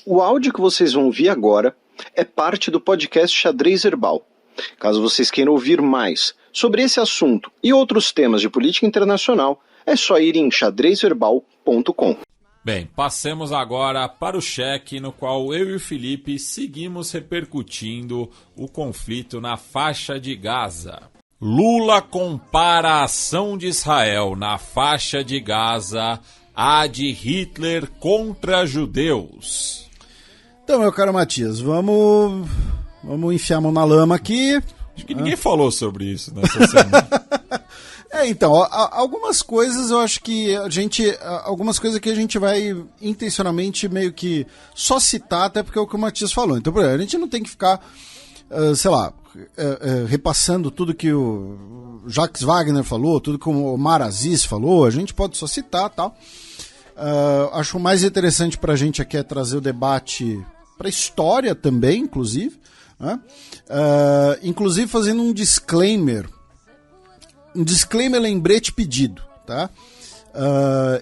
O áudio que vocês vão ouvir agora é parte do podcast Xadrez Herbal. Caso vocês queiram ouvir mais sobre esse assunto e outros temas de política internacional, é só ir em xadrezherbal.com. Bem, passemos agora para o cheque, no qual eu e o Felipe seguimos repercutindo o conflito na faixa de Gaza. Lula compara a ação de Israel na faixa de Gaza à de Hitler contra judeus. Então, meu caro Matias, vamos enfiar a mão na lama aqui. Acho que ninguém falou sobre isso nessa semana. Então, algumas coisas eu acho que algumas coisas que a gente vai intencionalmente meio que só citar, até porque é o que o Matias falou. Então, por exemplo, a gente não tem que ficar, repassando tudo que o Jacques Wagner falou, tudo que o Omar Aziz falou, a gente pode só citar e tal. Acho mais interessante pra gente aqui é trazer o debate pra história também, inclusive, né? Inclusive fazendo um disclaimer lembrete pedido, tá?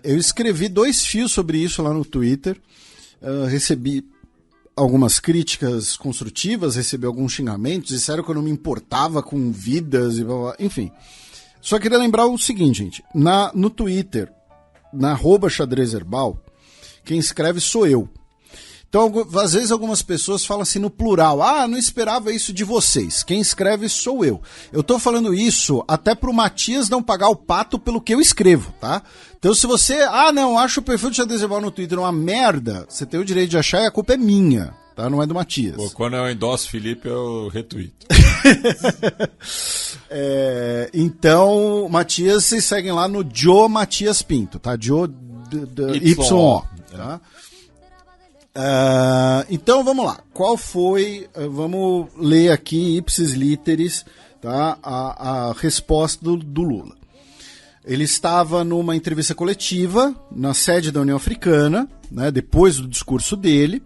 Eu escrevi 2 fios sobre isso lá no Twitter, recebi algumas críticas construtivas, recebi alguns xingamentos, disseram que eu não me importava com vidas, e blá, blá, enfim. Só queria lembrar o seguinte, gente, no Twitter, na @xadrezherbal, quem escreve sou eu. Então, às vezes algumas pessoas falam assim no plural, não esperava isso de vocês, quem escreve sou eu. Eu tô falando isso até pro Matias não pagar o pato pelo que eu escrevo, tá? Então se você, não, acho o perfil do Xadrez Herbal no Twitter uma merda, você tem o direito de achar e a culpa é minha, tá? Não é do Matias. Pô, quando eu endosso o Felipe, eu retuito. Então, Matias, vocês seguem lá no Joe Matias Pinto, tá? Joe YO, tá? Então vamos lá, qual foi, vamos ler aqui ipsis literis, tá, a resposta do Lula. Ele estava numa entrevista coletiva na sede da União Africana, né, depois do discurso dele,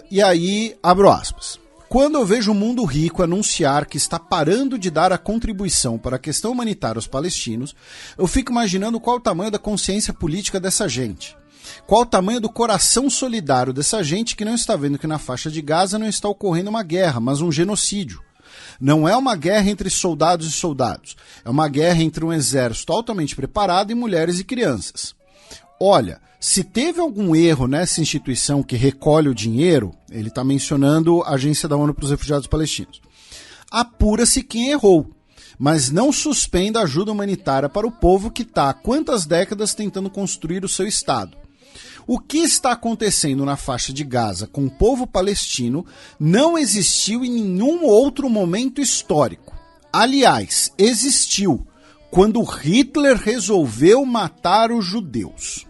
e aí, abro aspas, quando eu vejo o mundo rico anunciar que está parando de dar a contribuição para a questão humanitária aos palestinos, eu fico imaginando qual o tamanho da consciência política dessa gente. Qual o tamanho do coração solidário dessa gente que não está vendo que na faixa de Gaza não está ocorrendo uma guerra, mas um genocídio. Não é uma guerra entre soldados e soldados. É uma guerra entre um exército altamente preparado e mulheres e crianças. Olha, se teve algum erro nessa instituição que recolhe o dinheiro, ele está mencionando a Agência da ONU para os Refugiados Palestinos, apura-se quem errou. Mas não suspenda a ajuda humanitária para o povo que está há quantas décadas tentando construir o seu Estado. O que está acontecendo na faixa de Gaza com o povo palestino não existiu em nenhum outro momento histórico. Aliás, existiu quando Hitler resolveu matar os judeus.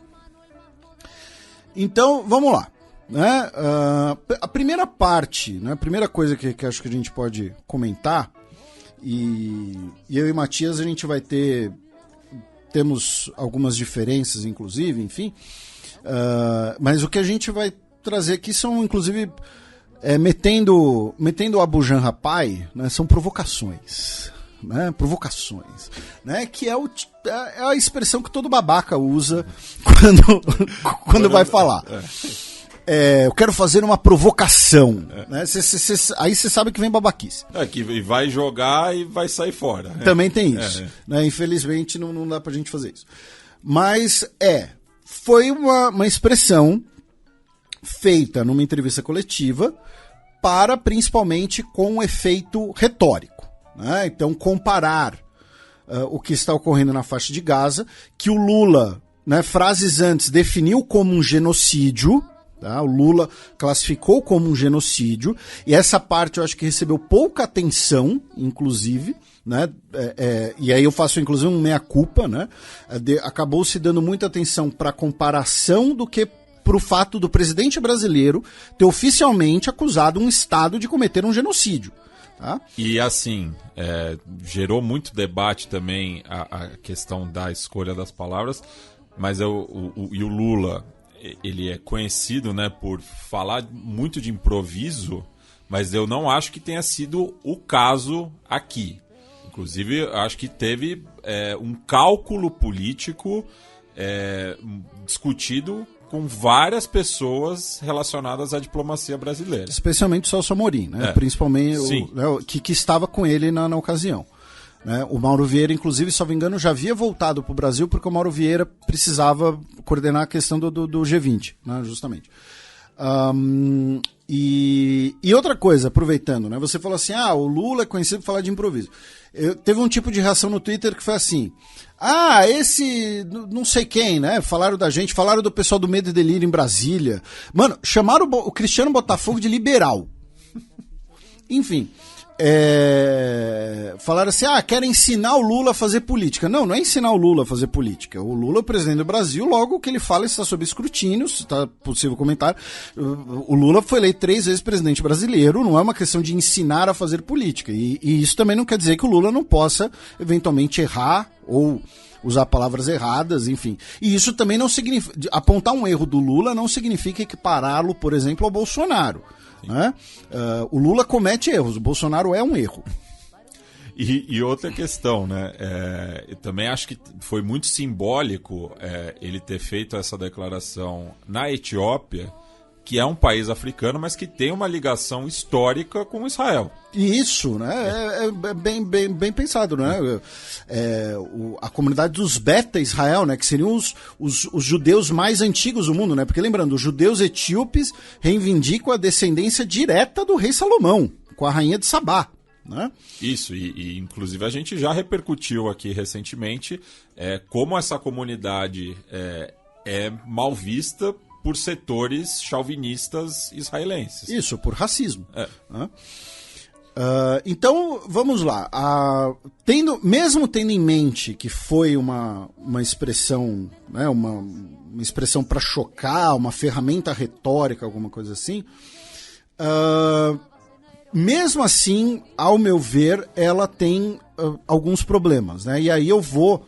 Então, vamos lá. Né? A primeira parte, né? A primeira coisa que acho que a gente pode comentar, e eu e Matias a gente vai temos algumas diferenças, inclusive, enfim, mas o que a gente vai trazer aqui são, inclusive, metendo o Abu Janra pai, né, são provocações, né, que é a expressão que todo babaca usa quando vai falar. Eu quero fazer uma provocação. Né? Aí você sabe que vem babaquice. Que vai jogar e vai sair fora. Também tem isso. Né? Infelizmente não dá pra gente fazer isso. Mas foi uma expressão feita numa entrevista coletiva para, principalmente, com um efeito retórico. Né? Então, comparar o que está ocorrendo na faixa de Gaza, que o Lula, né, frases antes, definiu como um genocídio. Tá? O Lula classificou como um genocídio, e essa parte eu acho que recebeu pouca atenção, inclusive, né? E aí eu faço inclusive um meia-culpa, né? Acabou se dando muita atenção para a comparação do que para o fato do presidente brasileiro ter oficialmente acusado um Estado de cometer um genocídio. Tá? E assim, gerou muito debate também a questão da escolha das palavras, mas o Lula, ele é conhecido, né, por falar muito de improviso, mas eu não acho que tenha sido o caso aqui. Inclusive, acho que teve um cálculo político discutido com várias pessoas relacionadas à diplomacia brasileira. Especialmente o Celso Amorim, né? Principalmente que estava com ele na ocasião. Né? O Mauro Vieira, inclusive, se não me engano, já havia voltado para o Brasil porque o Mauro Vieira precisava coordenar a questão do G20, né? Justamente. E outra coisa, aproveitando, né? Você falou assim, o Lula é conhecido por falar de improviso. Teve um tipo de reação no Twitter que foi assim, esse não sei quem, né? Falaram da gente, falaram do pessoal do Medo e Delírio em Brasília. Mano, chamaram o Cristiano Botafogo de liberal. Enfim, falaram assim, querem ensinar o Lula a fazer política. Não é ensinar o Lula a fazer política. O Lula é o presidente do Brasil, logo o que ele fala está sob escrutínio, está possível comentário. O Lula foi eleito 3 vezes presidente brasileiro, não é uma questão de ensinar a fazer política. E isso também não quer dizer que o Lula não possa, eventualmente, errar ou usar palavras erradas, enfim. E isso também não significa... Apontar um erro do Lula não significa equipará-lo, por exemplo, ao Bolsonaro. Né? O Lula comete erros, o Bolsonaro é um erro. E outra questão, né? Eu também acho que foi muito simbólico ele ter feito essa declaração na Etiópia, que é um país africano, mas que tem uma ligação histórica com Israel. Isso, né? É bem pensado, né? A comunidade dos Beta Israel, né? Que seriam os judeus mais antigos do mundo, né? Porque lembrando, os judeus etíopes reivindicam a descendência direta do rei Salomão, com a rainha de Sabá. Né? Isso, e inclusive a gente já repercutiu aqui recentemente como essa comunidade é mal vista por setores chauvinistas israelenses. Isso, por racismo. Né? Então, vamos lá. Mesmo tendo em mente que foi uma expressão, né, uma expressão para chocar, uma ferramenta retórica, alguma coisa assim, mesmo assim, ao meu ver, ela tem alguns problemas. Né? E aí eu vou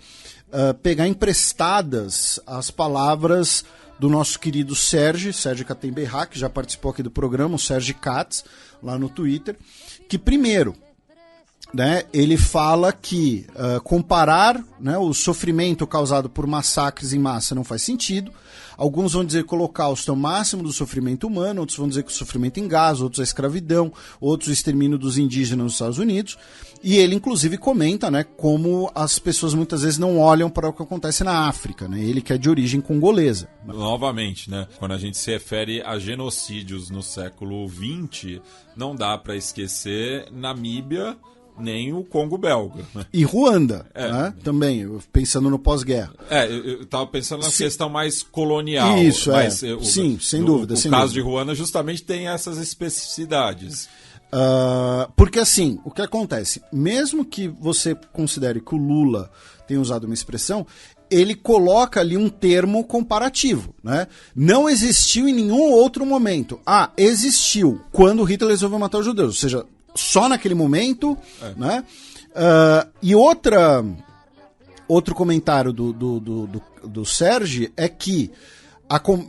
pegar emprestadas as palavras do nosso querido Sérgio Catemberra, que já participou aqui do programa, o Sérgio Katz, lá no Twitter, que primeiro, né, ele fala que comparar, né, o sofrimento causado por massacres em massa não faz sentido. Alguns vão dizer que o Holocausto é o máximo do sofrimento humano, outros vão dizer que o sofrimento em Gaza, outros a escravidão, outros o extermínio dos indígenas nos Estados Unidos. E ele, inclusive, comenta, né, como as pessoas muitas vezes não olham para o que acontece na África, né, ele que é de origem congolesa. Novamente, né, quando a gente se refere a genocídios no século XX, não dá para esquecer Namíbia, nem o Congo belga. Né? E Ruanda, né? Também, pensando no pós-guerra. Eu estava pensando na questão mais colonial. Isso, mas, sim, sem dúvida. O caso de Ruanda justamente tem essas especificidades. Porque assim, o que acontece? Mesmo que você considere que o Lula tenha usado uma expressão, ele coloca ali um termo comparativo, né? Não existiu em nenhum outro momento. Existiu quando Hitler resolveu matar os judeus, ou seja, só naquele momento, né? E outro comentário do Sérgio é que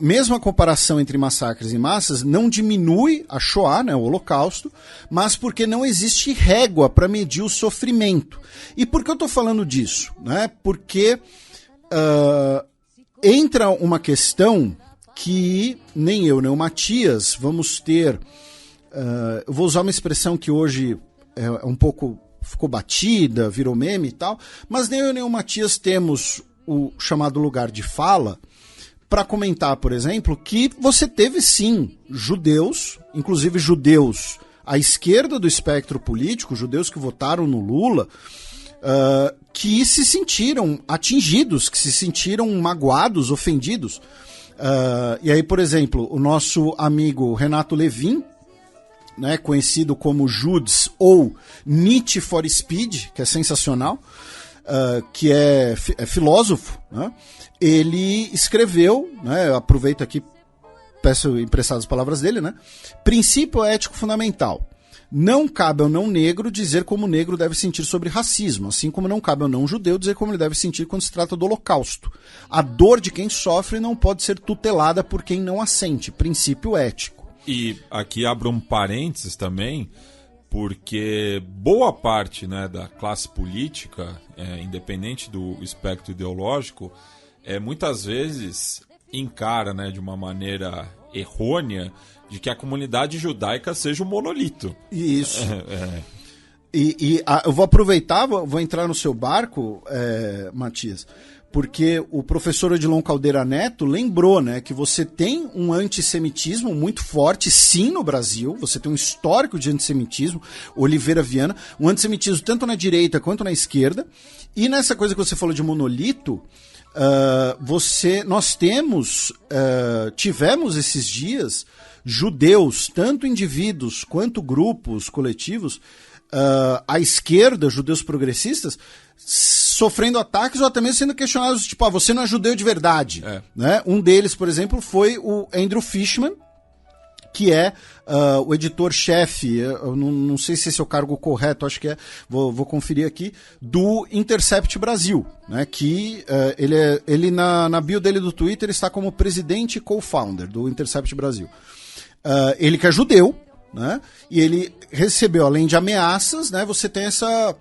mesmo a comparação entre massacres e massas não diminui a Shoah, né, o Holocausto, mas porque não existe régua para medir o sofrimento. E por que eu estou falando disso? Né? Porque entra uma questão que nem eu, nem o Matias vamos ter... eu vou usar uma expressão que hoje é um pouco... ficou batida, virou meme e tal, mas nem eu nem o Matias temos o chamado lugar de fala para comentar, por exemplo, que você teve sim judeus, inclusive judeus à esquerda do espectro político, judeus que votaram no Lula, que se sentiram atingidos, que se sentiram magoados, ofendidos. E aí, por exemplo, o nosso amigo Renato Levin, né, conhecido como Judes ou Need for Speed, que é sensacional, que é filósofo, né? Ele escreveu, né, aproveito aqui, peço emprestadas as palavras dele, né? Princípio ético fundamental. Não cabe ao não negro dizer como o negro deve sentir sobre racismo, assim como não cabe ao não judeu dizer como ele deve sentir quando se trata do Holocausto. A dor de quem sofre não pode ser tutelada por quem não a sente. Princípio ético. E aqui abro um parênteses também, porque boa parte, né, da classe política, independente do espectro ideológico, muitas vezes encara, né, de uma maneira errônea, de que a comunidade judaica seja um monolito. Isso. Eu vou aproveitar, vou entrar no seu barco, Matias, porque o professor Odilon Caldeira Neto lembrou, né, que você tem um antissemitismo muito forte, sim, no Brasil, você tem um histórico de antissemitismo, Oliveira Viana, um antissemitismo tanto na direita quanto na esquerda, e nessa coisa que você falou de monolito, nós tivemos esses dias judeus, tanto indivíduos quanto grupos coletivos, à esquerda, judeus progressistas, sofrendo ataques ou até mesmo sendo questionados, tipo, você não é judeu de verdade. Né? Um deles, por exemplo, foi o Andrew Fishman, que é o editor-chefe, eu não sei se esse é o cargo correto, acho que é, vou conferir aqui, do Intercept Brasil, né, que ele na bio dele do Twitter está como presidente e co-founder do Intercept Brasil. Ele que é judeu, né, e ele recebeu, além de ameaças, né, você tem essa...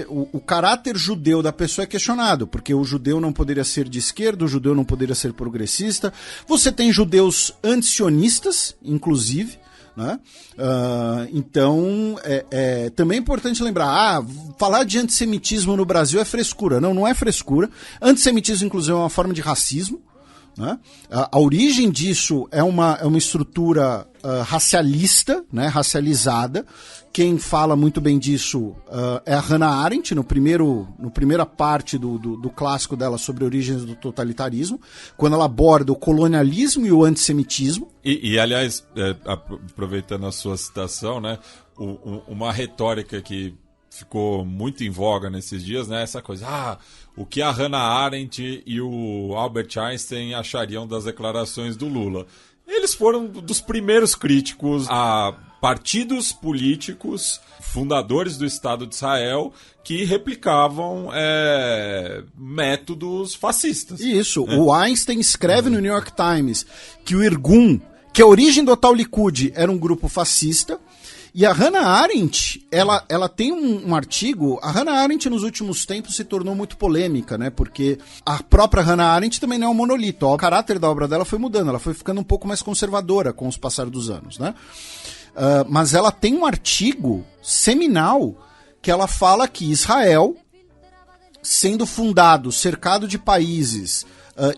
o caráter judeu da pessoa é questionado, porque o judeu não poderia ser de esquerda, o judeu não poderia ser progressista. Você tem judeus antisionistas, inclusive, né? Então, também é importante lembrar, falar de antissemitismo no Brasil é frescura. Não é frescura. Antissemitismo, inclusive, é uma forma de racismo. Né? A origem disso é uma estrutura racialista, né? Racializada. Quem fala muito bem disso é a Hannah Arendt, no primeira parte do clássico dela sobre origens do totalitarismo, quando ela aborda o colonialismo e o antissemitismo. E aliás, aproveitando a sua citação, né, uma retórica que ficou muito em voga nesses dias, né, essa coisa, o que a Hannah Arendt e o Albert Einstein achariam das declarações do Lula. Eles foram dos primeiros críticos a partidos políticos, fundadores do Estado de Israel, que replicavam métodos fascistas. Isso, o Einstein escreve no New York Times que o Irgun, que a origem do tal Likud era um grupo fascista, e a Hannah Arendt, ela tem um artigo. A Hannah Arendt nos últimos tempos se tornou muito polêmica, né? Porque a própria Hannah Arendt também não é um monolito. O caráter da obra dela foi mudando, ela foi ficando um pouco mais conservadora com os passar dos anos, né? Mas ela tem um artigo seminal que ela fala que Israel, sendo fundado, cercado de países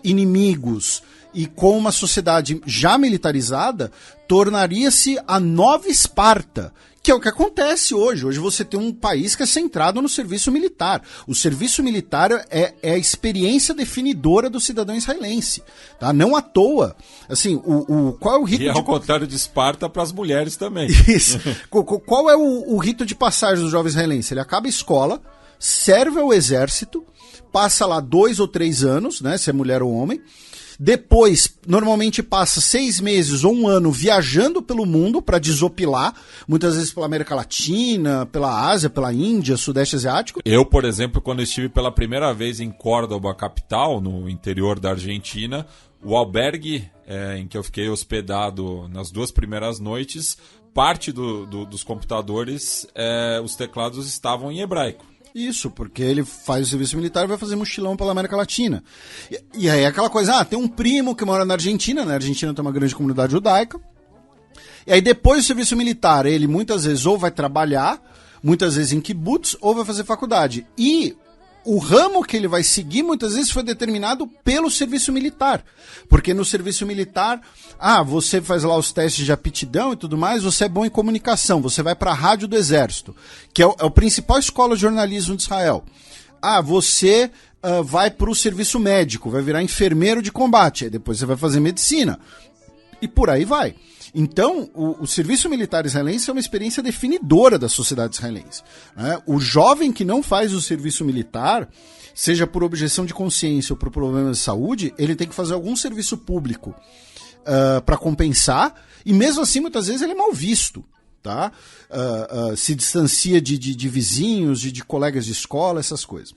inimigos e com uma sociedade já militarizada, tornaria-se a nova Esparta, que é o que acontece hoje. Hoje você tem um país que é centrado no serviço militar. O serviço militar é a experiência definidora do cidadão israelense. Tá? Não à toa. Assim, qual é o rito e ao contrário de Esparta para as mulheres também. Isso. Qual é o rito de passagem do jovem israelense? Ele acaba a escola, serve ao exército, passa lá 2 ou 3 anos, né, se é mulher ou homem. Depois, normalmente passa 6 meses ou 1 ano viajando pelo mundo para desopilar, muitas vezes pela América Latina, pela Ásia, pela Índia, Sudeste Asiático. Eu, por exemplo, quando estive pela primeira vez em Córdoba, capital, no interior da Argentina, o albergue em que eu fiquei hospedado nas 2 primeiras noites, parte dos computadores, os teclados estavam em hebraico. Isso, porque ele faz o serviço militar e vai fazer mochilão pela América Latina. E aí é aquela coisa, tem um primo que mora na Argentina tem uma grande comunidade judaica. E aí depois do serviço militar, ele muitas vezes ou vai trabalhar, muitas vezes em kibbutz, ou vai fazer faculdade. E o ramo que ele vai seguir muitas vezes foi determinado pelo serviço militar. Porque no serviço militar, você faz lá os testes de aptidão e tudo mais, você é bom em comunicação, você vai para a rádio do exército, que é a principal escola de jornalismo de Israel. Você vai para o serviço médico, vai virar enfermeiro de combate, aí depois você vai fazer medicina. E por aí vai. Então, o serviço militar israelense é uma experiência definidora da sociedade israelense. Né? O jovem que não faz o serviço militar, seja por objeção de consciência ou por problemas de saúde, ele tem que fazer algum serviço público para compensar, e mesmo assim, muitas vezes, ele é mal visto. Tá? Se distancia de vizinhos, de colegas de escola, essas coisas.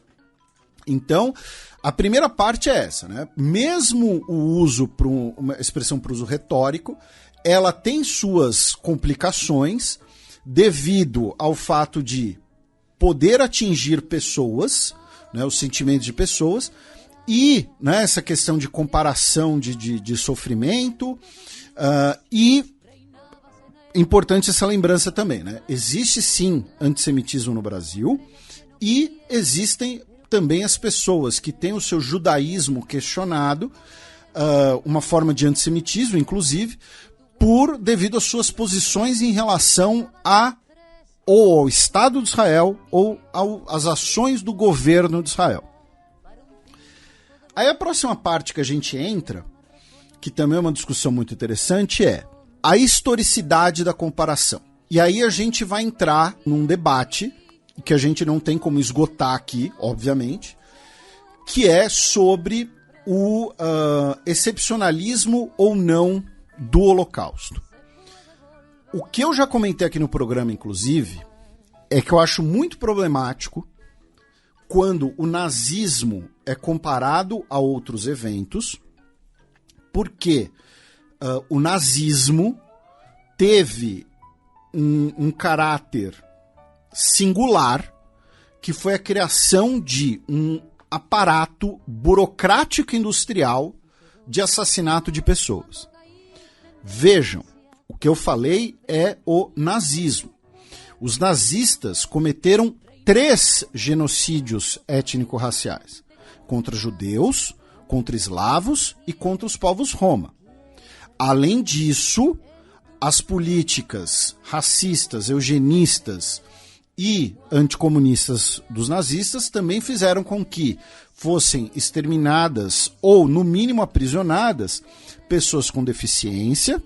Então, a primeira parte é essa. Né? Mesmo o uso, uma expressão para uso retórico, ela tem suas complicações devido ao fato de poder atingir pessoas, né, os sentimentos de pessoas, e, né, essa questão de comparação de sofrimento, e importante essa lembrança também, né? Existe sim antissemitismo no Brasil e existem também as pessoas que têm o seu judaísmo questionado, uma forma de antissemitismo, inclusive, devido às suas posições em relação ou ao Estado de Israel ou às ações do governo de Israel. Aí a próxima parte que a gente entra, que também é uma discussão muito interessante, é a historicidade da comparação. E aí a gente vai entrar num debate que a gente não tem como esgotar aqui, obviamente, que é sobre o excepcionalismo ou não do Holocausto. O que eu já comentei aqui no programa, inclusive, é que eu acho muito problemático quando o nazismo é comparado a outros eventos, porque o nazismo teve um caráter singular, que foi a criação de um aparato burocrático industrial de assassinato de pessoas. Vejam, o que eu falei é o nazismo. Os nazistas cometeram 3 genocídios étnico-raciais, contra judeus, contra eslavos e contra os povos roma. Além disso, as políticas racistas, eugenistas e anticomunistas dos nazistas também fizeram com que fossem exterminadas ou, no mínimo, aprisionadas pessoas com deficiência,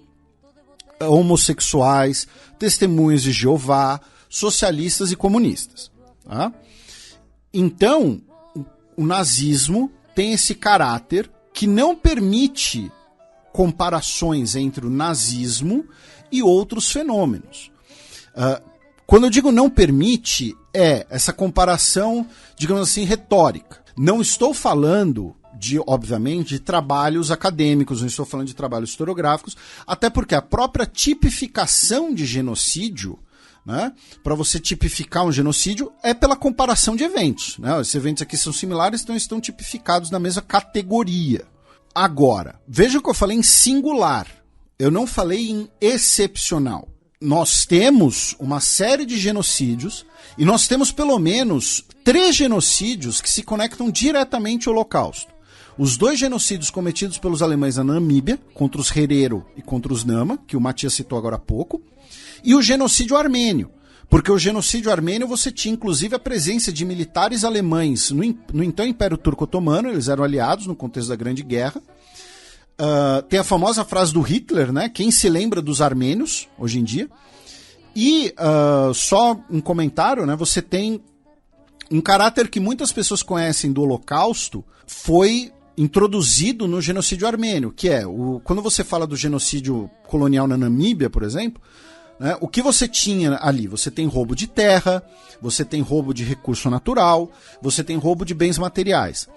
homossexuais, testemunhas de Jeová, socialistas e comunistas. Tá? Então, o nazismo tem esse caráter que não permite comparações entre o nazismo e outros fenômenos. Quando eu digo não permite, é essa comparação, digamos assim, retórica. Não estou falando obviamente, de trabalhos acadêmicos, não estou falando de trabalhos historiográficos, até porque a própria tipificação de genocídio, né, para você tipificar um genocídio, é pela comparação de eventos. Né? Esses eventos aqui são similares, então estão tipificados na mesma categoria. Agora, vejam que eu falei em singular, eu não falei em excepcional. Nós temos uma série de genocídios e nós temos pelo menos 3 genocídios que se conectam diretamente ao Holocausto. Os 2 genocídios cometidos pelos alemães na Namíbia, contra os Herero e contra os Nama, que o Matias citou agora há pouco, e o genocídio armênio, porque o genocídio armênio você tinha inclusive a presença de militares alemães no então Império Turco-Otomano, eles eram aliados no contexto da Grande Guerra. Tem a famosa frase do Hitler, né? Quem se lembra dos armênios hoje em dia? E só um comentário, né? Você tem um caráter que muitas pessoas conhecem do Holocausto, foi introduzido no genocídio armênio, que é, quando você fala do genocídio colonial na Namíbia, por exemplo, né, o que você tinha ali? Você tem roubo de terra, você tem roubo de recurso natural, você tem roubo de bens materiais.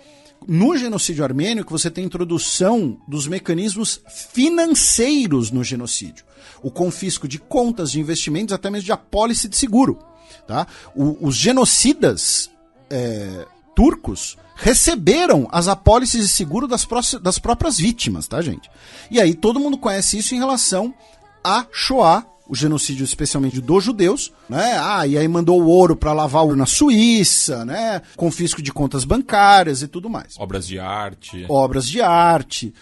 No genocídio armênio, que você tem introdução dos mecanismos financeiros no genocídio. O confisco de contas, de investimentos, até mesmo de apólice de seguro. Tá? Os genocidas turcos receberam as apólices de seguro das próprias vítimas, tá, gente? E aí todo mundo conhece isso em relação a Shoah, o genocídio especialmente dos judeus, né? E aí mandou o ouro para lavar ouro na Suíça, né? Confisco de contas bancárias e tudo mais. Obras de arte. Obras de arte.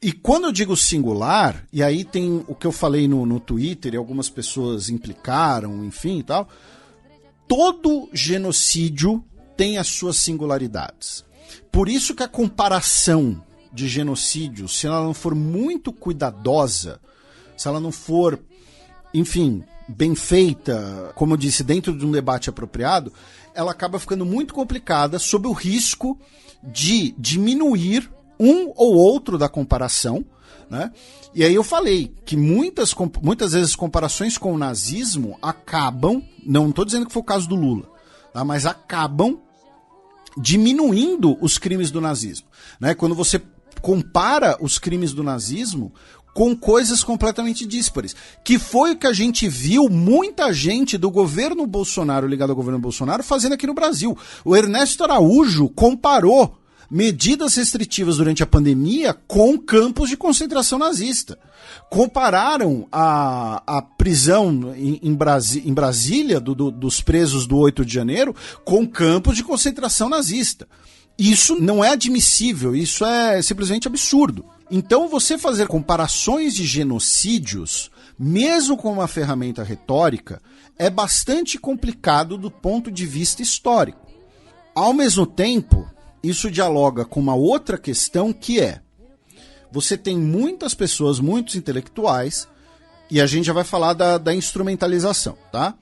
E quando eu digo singular, e aí tem o que eu falei no Twitter e algumas pessoas implicaram, enfim e tal, todo genocídio tem as suas singularidades. Por isso que a comparação de genocídio, se ela não for muito cuidadosa, se ela não for, enfim, bem feita, como eu disse, dentro de um debate apropriado, ela acaba ficando muito complicada sob o risco de diminuir um ou outro da comparação, né? E aí eu falei que muitas vezes comparações com o nazismo acabam, não estou dizendo que foi o caso do Lula, tá? Mas acabam diminuindo os crimes do nazismo, né? Quando você compara os crimes do nazismo com coisas completamente díspares, que foi o que a gente viu muita gente do governo Bolsonaro, ligado ao governo Bolsonaro, fazendo aqui no Brasil. O Ernesto Araújo comparou medidas restritivas durante a pandemia com campos de concentração nazista. Compararam a prisão em Brasília dos presos do 8 de janeiro com campos de concentração nazista. Isso não é admissível, isso é simplesmente absurdo. Então você fazer comparações de genocídios, mesmo com uma ferramenta retórica, é bastante complicado do ponto de vista histórico. Ao mesmo tempo, isso dialoga com uma outra questão que é: você tem muitas pessoas, muitos intelectuais, e a gente já vai falar da instrumentalização, tá?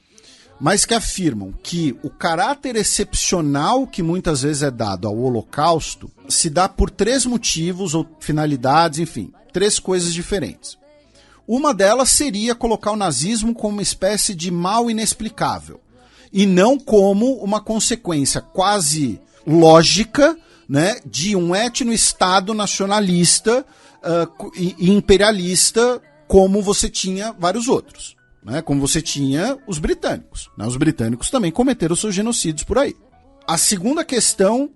Mas que afirmam que o caráter excepcional que muitas vezes é dado ao Holocausto se dá por 3 motivos ou finalidades, enfim, 3 coisas diferentes. Uma delas seria colocar o nazismo como uma espécie de mal inexplicável, e não como uma consequência quase lógica, né, de um etno-estado nacionalista e imperialista, como você tinha vários outros, né, como você tinha os britânicos. Né, os britânicos também cometeram seus genocídios por aí. A segunda questão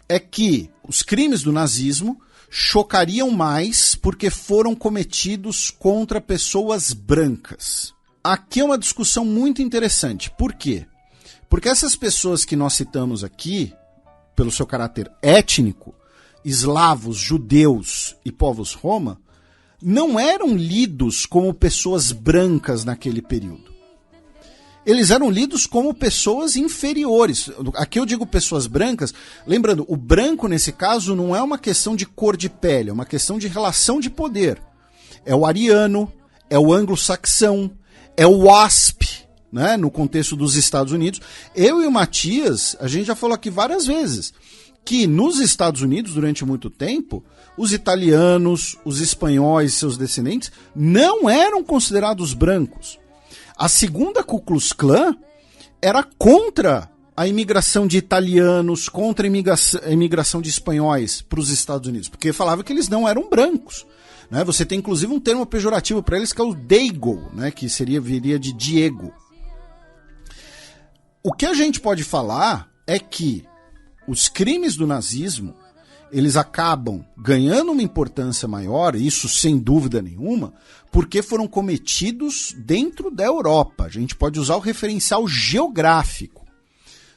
é que os crimes do nazismo chocariam mais porque foram cometidos contra pessoas brancas. Aqui é uma discussão muito interessante. Por quê? Porque essas pessoas que nós citamos aqui, pelo seu caráter étnico, eslavos, judeus e povos roma, não eram lidos como pessoas brancas naquele período. Eles eram lidos como pessoas inferiores. Aqui eu digo pessoas brancas, lembrando, o branco nesse caso não é uma questão de cor de pele, é uma questão de relação de poder. É o ariano, é o anglo-saxão, é o WASP, né, no contexto dos Estados Unidos. Eu e o Matias, a gente já falou aqui várias vezes, que nos Estados Unidos, durante muito tempo, os italianos, os espanhóis e seus descendentes não eram considerados brancos. A segunda Ku Klux Klan era contra a imigração de italianos, contra a imigração de espanhóis para os Estados Unidos, porque falava que eles não eram brancos. Né? Você tem inclusive um termo pejorativo para eles que é o Dago, né? Que viria de Diego. O que a gente pode falar é que os crimes do nazismo, eles acabam ganhando uma importância maior, isso sem dúvida nenhuma, porque foram cometidos dentro da Europa. A gente pode usar o referencial geográfico.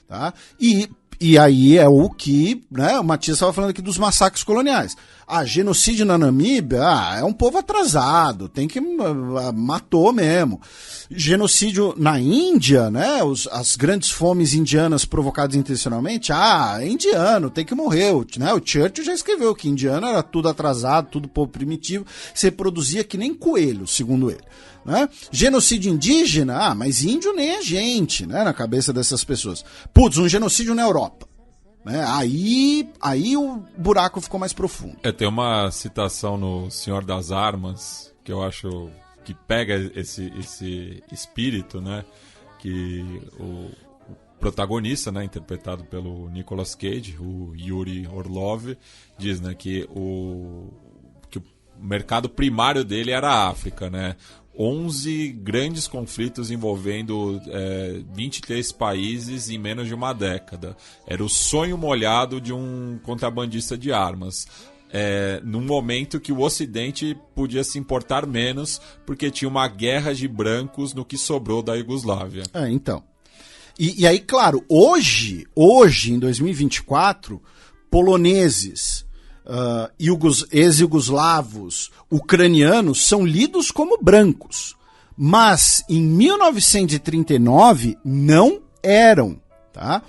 Tá? E aí é o que, né, o Matias estava falando aqui dos massacres coloniais. Genocídio na Namíbia, é um povo atrasado, tem que matou mesmo. Genocídio na Índia, né, as grandes fomes indianas provocadas intencionalmente, é indiano, tem que morrer. Né, o Churchill já escreveu que indiano era tudo atrasado, tudo povo primitivo, se reproduzia que nem coelho, segundo ele. Né? Genocídio indígena, mas índio nem é gente, né, na cabeça dessas pessoas. Putz, um genocídio na Europa. Né? Aí o buraco ficou mais profundo. Tem uma citação no Senhor das Armas que eu acho que pega esse espírito, né? Que o protagonista, né, interpretado pelo Nicolas Cage, o Yuri Orlov, diz, né, que o mercado primário dele era a África, né? 11 grandes conflitos envolvendo 23 países em menos de uma década. Era o sonho molhado de um contrabandista de armas. Num momento que o Ocidente podia se importar menos porque tinha uma guerra de brancos no que sobrou da Iugoslávia. Então. E aí, claro, hoje, em 2024, poloneses, ex-iugoslavos, ucranianos são lidos como brancos, mas em 1939 não eram, tá?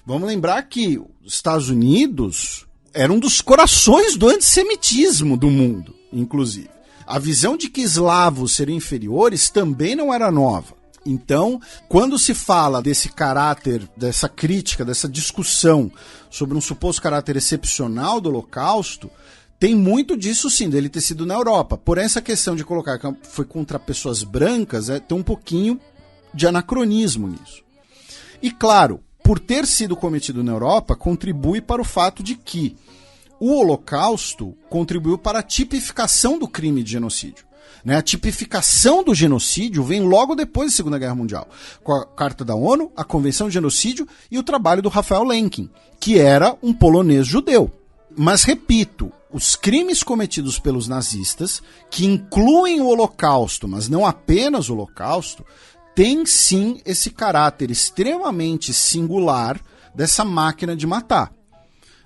Vamos lembrar que os Estados Unidos eram um dos corações do antissemitismo do mundo, inclusive. A visão de que eslavos seriam inferiores também não era nova. Então, quando se fala desse caráter, dessa crítica, dessa discussão sobre um suposto caráter excepcional do Holocausto, tem muito disso sim, dele ter sido na Europa. Porém, essa questão de colocar que foi contra pessoas brancas, tem um pouquinho de anacronismo nisso. E claro, por ter sido cometido na Europa, contribui para o fato de que o Holocausto contribuiu para a tipificação do crime de genocídio. né? A tipificação do genocídio vem logo depois da Segunda Guerra Mundial, com a Carta da ONU, a Convenção de Genocídio e o trabalho do Raphael Lemkin, que era um polonês judeu. Mas, repito, os crimes cometidos pelos nazistas, que incluem o Holocausto, mas não apenas o Holocausto, têm sim esse caráter extremamente singular dessa máquina de matar,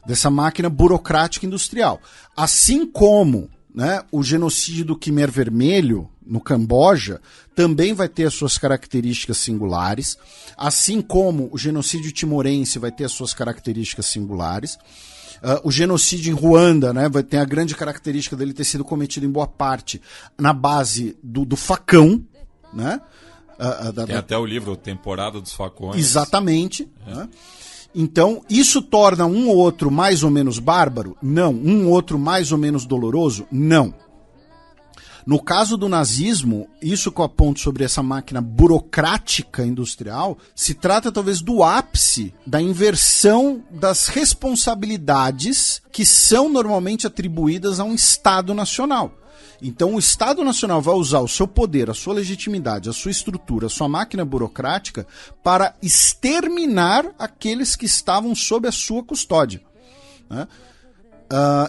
dessa máquina burocrática industrial. Assim como, né, o genocídio do Khmer Vermelho, no Camboja, também vai ter as suas características singulares, assim como o genocídio timorense vai ter as suas características singulares. O genocídio em Ruanda, né, vai ter a grande característica dele ter sido cometido em boa parte na base do facão, né? Tem até o livro Temporada dos Facões. Exatamente. Né? Então, isso torna um ou outro mais ou menos bárbaro? Não. Um ou outro mais ou menos doloroso? Não. No caso do nazismo, isso que eu aponto sobre essa máquina burocrática industrial, se trata talvez do ápice da inversão das responsabilidades que são normalmente atribuídas a um Estado nacional. Então o Estado nacional vai usar o seu poder, a sua legitimidade, a sua estrutura, a sua máquina burocrática para exterminar aqueles que estavam sob a sua custódia, né?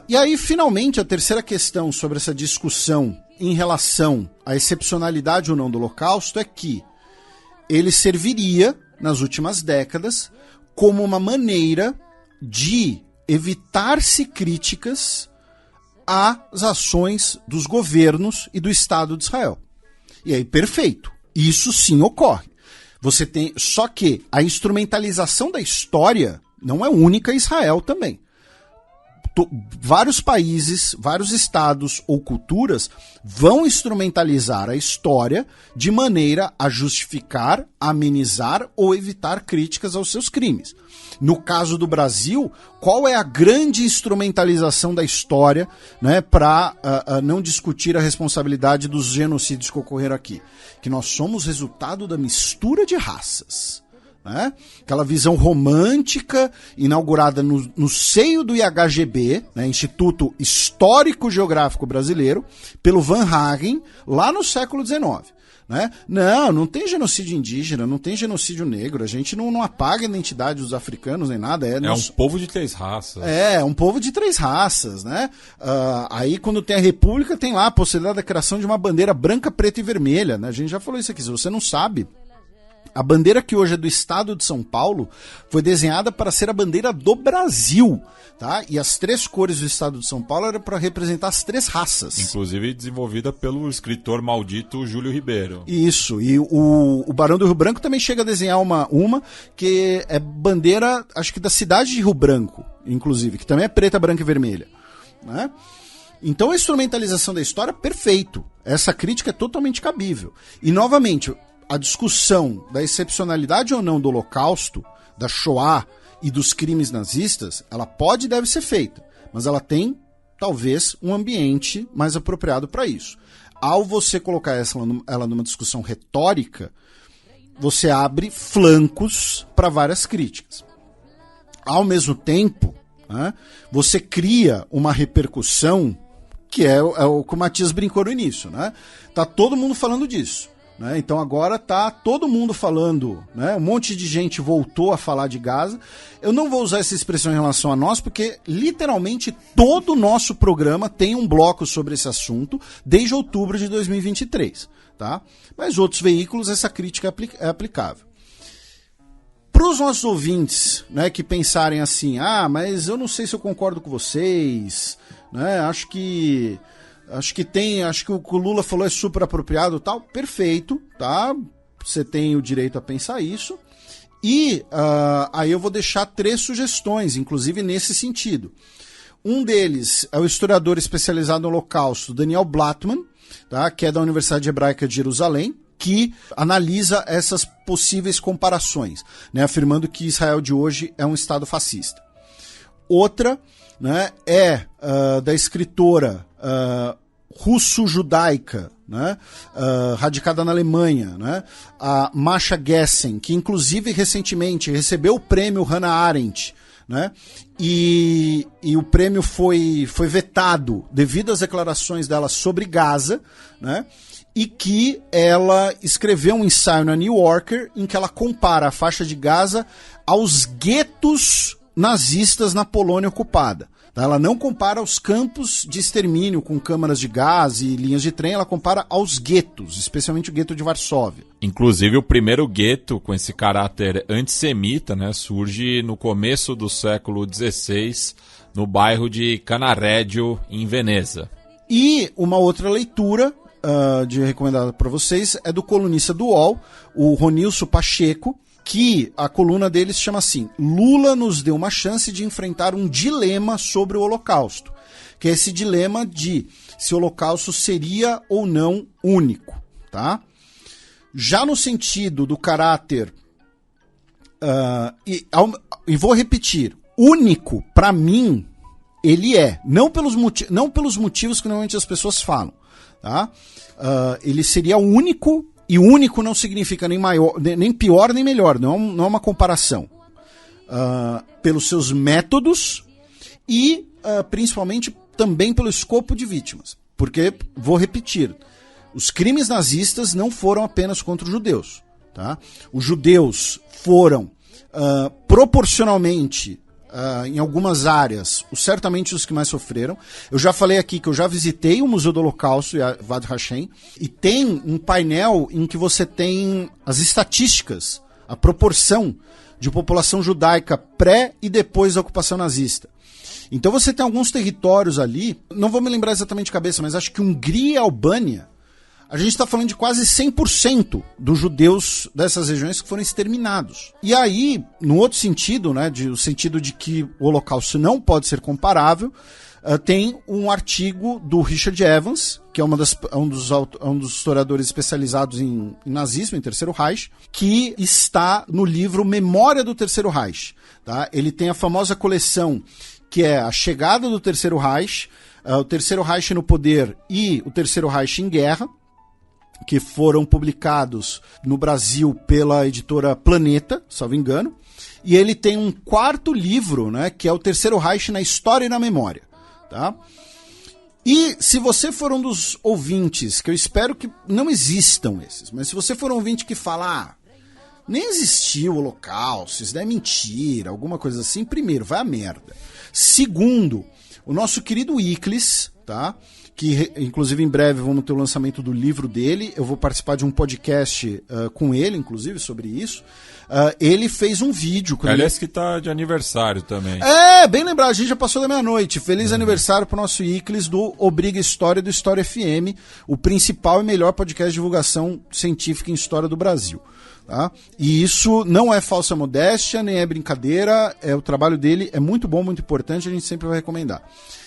E aí, finalmente, a terceira questão sobre essa discussão em relação à excepcionalidade ou não do Holocausto é que ele serviria, nas últimas décadas, como uma maneira de evitar-se críticas às ações dos governos e do Estado de Israel. E aí, perfeito. Isso sim ocorre. Você tem, só que a instrumentalização da história não é única em Israel também. Vários países, vários estados ou culturas vão instrumentalizar a história de maneira a justificar, amenizar ou evitar críticas aos seus crimes. No caso do Brasil, qual é a grande instrumentalização da história, né, para não discutir a responsabilidade dos genocídios que ocorreram aqui? Que nós somos resultado da mistura de raças. Né? Aquela visão romântica inaugurada no seio do IHGB, né, Instituto Histórico Geográfico Brasileiro, pelo Van Hagen, lá no século XIX. Né? Não tem genocídio indígena, não tem genocídio negro, a gente não apaga a identidade dos africanos nem nada. Um povo de 3 raças. É um povo de 3 raças. Né? Aí quando tem a República tem lá a possibilidade da criação de uma bandeira branca, preta e vermelha. Né? A gente já falou isso aqui, se você não sabe... A bandeira que hoje é do estado de São Paulo foi desenhada para ser a bandeira do Brasil, tá? E as 3 cores do estado de São Paulo eram para representar as 3 raças. Inclusive desenvolvida pelo escritor maldito Júlio Ribeiro. Isso, e o Barão do Rio Branco também chega a desenhar uma que é bandeira, acho que da cidade de Rio Branco, inclusive, que também é preta, branca e vermelha, né? Então a instrumentalização da história, perfeito. Essa crítica é totalmente cabível. E, novamente... A discussão da excepcionalidade ou não do Holocausto, da Shoah e dos crimes nazistas, ela pode e deve ser feita, mas ela tem, talvez, um ambiente mais apropriado para isso. Ao você colocar ela numa discussão retórica, você abre flancos para várias críticas. Ao mesmo tempo, né, você cria uma repercussão que é o que o Matias brincou no início. Né? Tá todo mundo falando disso. Né? Então agora tá todo mundo falando, né? Um monte de gente voltou a falar de Gaza. Eu não vou usar essa expressão em relação a nós, porque literalmente todo o nosso programa tem um bloco sobre esse assunto desde outubro de 2023. Tá? Mas outros veículos essa crítica é aplicável. Para os nossos ouvintes, né, que pensarem assim, mas eu não sei se eu concordo com vocês, né? Acho que o que o Lula falou é super apropriado, tal, perfeito, tá? Você tem o direito a pensar isso. E aí eu vou deixar 3 sugestões, inclusive nesse sentido. Um deles é o historiador especializado no Holocausto, Daniel Blattman, tá? Que é da Universidade Hebraica de Jerusalém, que analisa essas possíveis comparações, né? Afirmando que Israel de hoje é um Estado fascista. Outra, né, é da escritora russo-judaica, né, radicada na Alemanha, né, a Masha Gessen, que inclusive recentemente recebeu o prêmio Hannah Arendt, né? E o prêmio foi vetado devido às declarações dela sobre Gaza, né? E que ela escreveu um ensaio na New Yorker em que ela compara a faixa de Gaza aos guetos nazistas na Polônia ocupada. Ela não compara aos campos de extermínio com câmaras de gás e linhas de trem, ela compara aos guetos, especialmente o gueto de Varsóvia. Inclusive o primeiro gueto com esse caráter antissemita, né, surge no começo do século XVI, no bairro de Canarédio, em Veneza. E uma outra leitura de recomendada para vocês é do colunista do UOL, o Ronilson Pacheco, que a coluna deles chama assim: Lula nos deu uma chance de enfrentar um dilema sobre o Holocausto, que é esse dilema de se o Holocausto seria ou não único, tá? Já no sentido do caráter, e vou repetir, único, para mim, ele é, não pelos motivos que normalmente as pessoas falam, tá? Ele seria único. E único não significa nem maior, nem pior, nem melhor. Não é uma comparação. Pelos seus métodos e, principalmente, também pelo escopo de vítimas. Porque, vou repetir, os crimes nazistas não foram apenas contra os judeus. Tá? Os judeus foram, proporcionalmente, em algumas áreas, certamente os que mais sofreram. Eu já falei aqui que eu já visitei o Museu do Holocausto, Yad Vashem, e tem um painel em que você tem as estatísticas, a proporção de população judaica pré e depois da ocupação nazista. Então você tem alguns territórios ali, não vou me lembrar exatamente de cabeça, mas acho que Hungria e Albânia, a gente está falando de quase 100% dos judeus dessas regiões que foram exterminados. E aí, no outro sentido, né, o sentido de que o Holocausto não pode ser comparável, tem um artigo do Richard Evans, que é um dos historiadores especializados em nazismo, em Terceiro Reich, que está no livro Memória do Terceiro Reich. Tá? Ele tem a famosa coleção que é A Chegada do Terceiro Reich, o Terceiro Reich no Poder e o Terceiro Reich em Guerra, que foram publicados no Brasil pela editora Planeta, salvo engano, e ele tem um quarto livro, né, que é o Terceiro Reich na História e na Memória. Tá? E se você for um dos ouvintes, que eu espero que não existam esses, mas se você for um ouvinte que fala, nem existiu o Holocausto, isso é mentira, alguma coisa assim, primeiro, vai a merda. Segundo, o nosso querido Iclis, tá? Que inclusive em breve vamos ter o lançamento do livro dele, eu vou participar de um podcast com ele, inclusive, sobre isso. Ele fez um vídeo. Aliás, que tá de aniversário também. Bem lembrado, a gente já passou da meia-noite. Feliz aniversário pro nosso Iclis do Obriga História do História FM, o principal e melhor podcast de divulgação científica em história do Brasil. Tá? E isso não é falsa modéstia, nem é brincadeira, o trabalho dele é muito bom, muito importante, a gente sempre vai recomendar.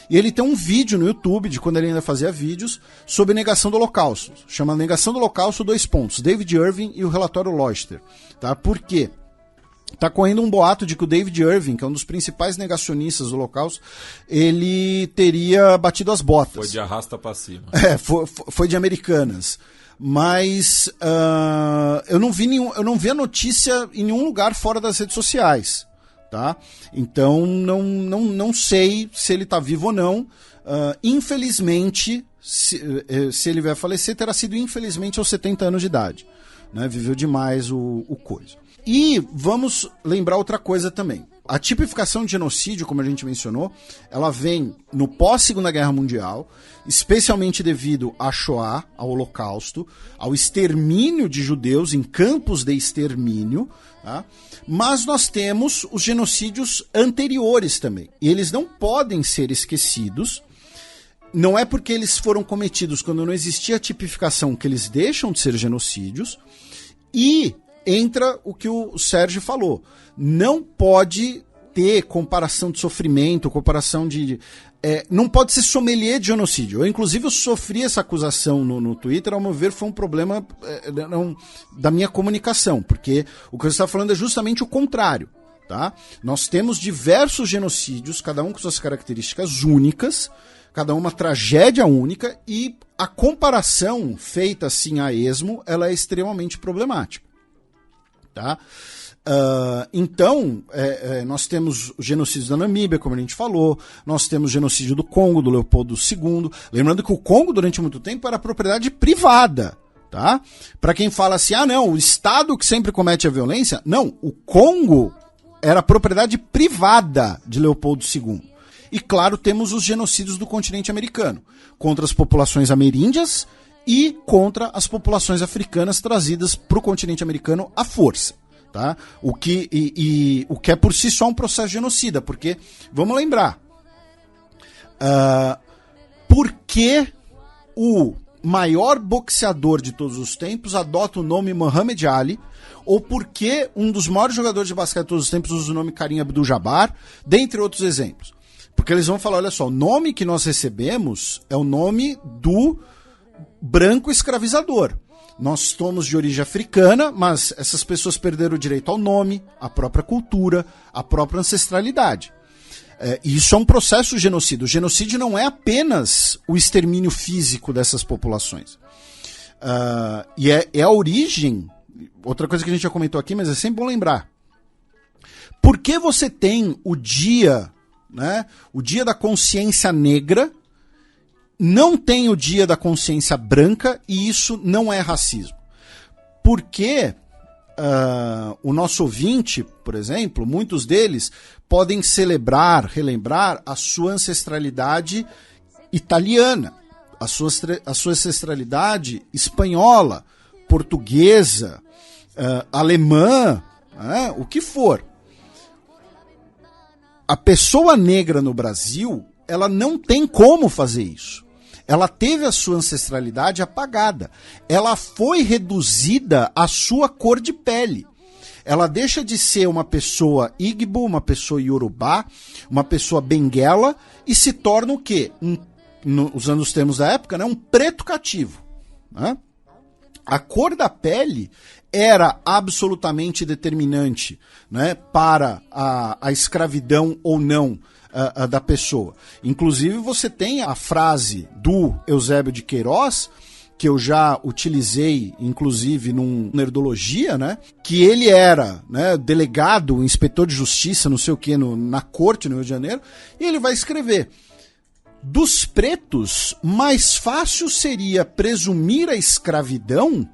E ele tem um vídeo no YouTube, de quando ele ainda fazia vídeos, sobre negação do Holocausto. Chama Negação do Holocausto, : David Irving e o relatório Leuchter. Tá? Por quê? Tá correndo um boato de que o David Irving, que é um dos principais negacionistas do Holocausto, ele teria batido as botas. Foi de arrasta pra cima. Foi de Americanas. Mas eu não vi a notícia em nenhum lugar fora das redes sociais. Tá? Então não sei se ele está vivo ou não. Infelizmente, se ele vai falecer, terá sido infelizmente aos 70 anos de idade, né? Viveu demais o coisa. E vamos lembrar outra coisa também. A tipificação de genocídio, como a gente mencionou, ela vem no pós-Segunda Guerra Mundial, especialmente devido à Shoah, ao Holocausto, ao extermínio de judeus em campos de extermínio, tá? Mas nós temos os genocídios anteriores também. E eles não podem ser esquecidos. Não é porque eles foram cometidos quando não existia a tipificação que eles deixam de ser genocídios. E entra o que o Sérgio falou. Não pode ter comparação de sofrimento, comparação de... não pode ser sommelier de genocídio. Inclusive, eu sofri essa acusação no Twitter, ao meu ver, foi um problema da minha comunicação, porque o que eu estava falando é justamente o contrário. Tá? Nós temos diversos genocídios, cada um com suas características únicas, cada uma tragédia única, e a comparação feita assim a esmo, ela é extremamente problemática. Tá? Então, nós temos o genocídio da Namíbia, como a gente falou, nós temos o genocídio do Congo, do Leopoldo II. Lembrando que o Congo, durante muito tempo, era propriedade privada. Tá? Para quem fala assim, não, o Estado que sempre comete a violência, não, o Congo era propriedade privada de Leopoldo II. E claro, temos os genocídios do continente americano, contra as populações ameríndias e contra as populações africanas trazidas para o continente americano à força. Tá? O que é por si só um processo genocida, porque, vamos lembrar, por que o maior boxeador de todos os tempos adota o nome Muhammad Ali, ou porque um dos maiores jogadores de basquete de todos os tempos usa o nome Kareem Abdul-Jabbar, dentre outros exemplos. Porque eles vão falar, olha só, o nome que nós recebemos é o nome do branco escravizador. Nós somos de origem africana, mas essas pessoas perderam o direito ao nome, à própria cultura, à própria ancestralidade. Isso é um processo genocida. O genocídio não é apenas o extermínio físico dessas populações. E é a origem, outra coisa que a gente já comentou aqui, mas é sempre bom lembrar. Por que você tem o dia, né, o dia da consciência negra, não tem o dia da consciência branca, e isso não é racismo? Porque o nosso ouvinte, por exemplo, muitos deles podem relembrar a sua ancestralidade italiana, a sua ancestralidade espanhola, portuguesa, alemã, o que for. A pessoa negra no Brasil, ela não tem como fazer isso. Ela teve a sua ancestralidade apagada. Ela foi reduzida à sua cor de pele. Ela deixa de ser uma pessoa Igbo, uma pessoa Yorubá, uma pessoa Benguela, e se torna o quê? Usando os termos da época, né? Um preto cativo. Né? A cor da pele era absolutamente determinante, né, para a escravidão ou não da pessoa. Inclusive você tem a frase do Eusébio de Queiroz, que eu já utilizei, inclusive, num Nerdologia, né? Que ele era, né, delegado, inspetor de justiça, não sei o que, na corte no Rio de Janeiro, e ele vai escrever: dos pretos, mais fácil seria presumir a escravidão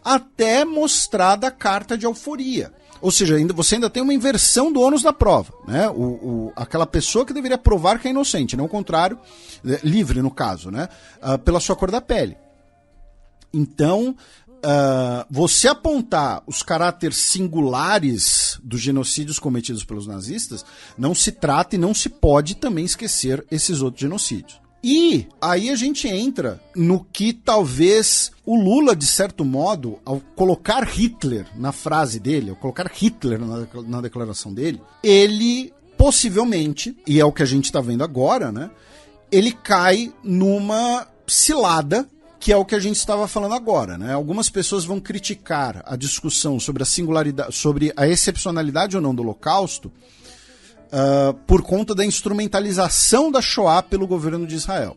até mostrada a carta de alforria. Ou seja, você ainda tem uma inversão do ônus da prova, né? Aquela pessoa que deveria provar que é inocente, não o contrário, livre no caso, né? Pela sua cor da pele. Então, você apontar os caráteres singulares dos genocídios cometidos pelos nazistas, não se trata e não se pode também esquecer esses outros genocídios. E aí a gente entra no que talvez o Lula, de certo modo, ao colocar Hitler na frase dele, ao colocar Hitler na declaração dele, ele possivelmente, e é o que a gente está vendo agora, né, ele cai numa cilada, que é o que a gente estava falando agora, né? Algumas pessoas vão criticar a discussão sobre a singularidade, sobre a excepcionalidade ou não do Holocausto, por conta da instrumentalização da Shoah pelo governo de Israel.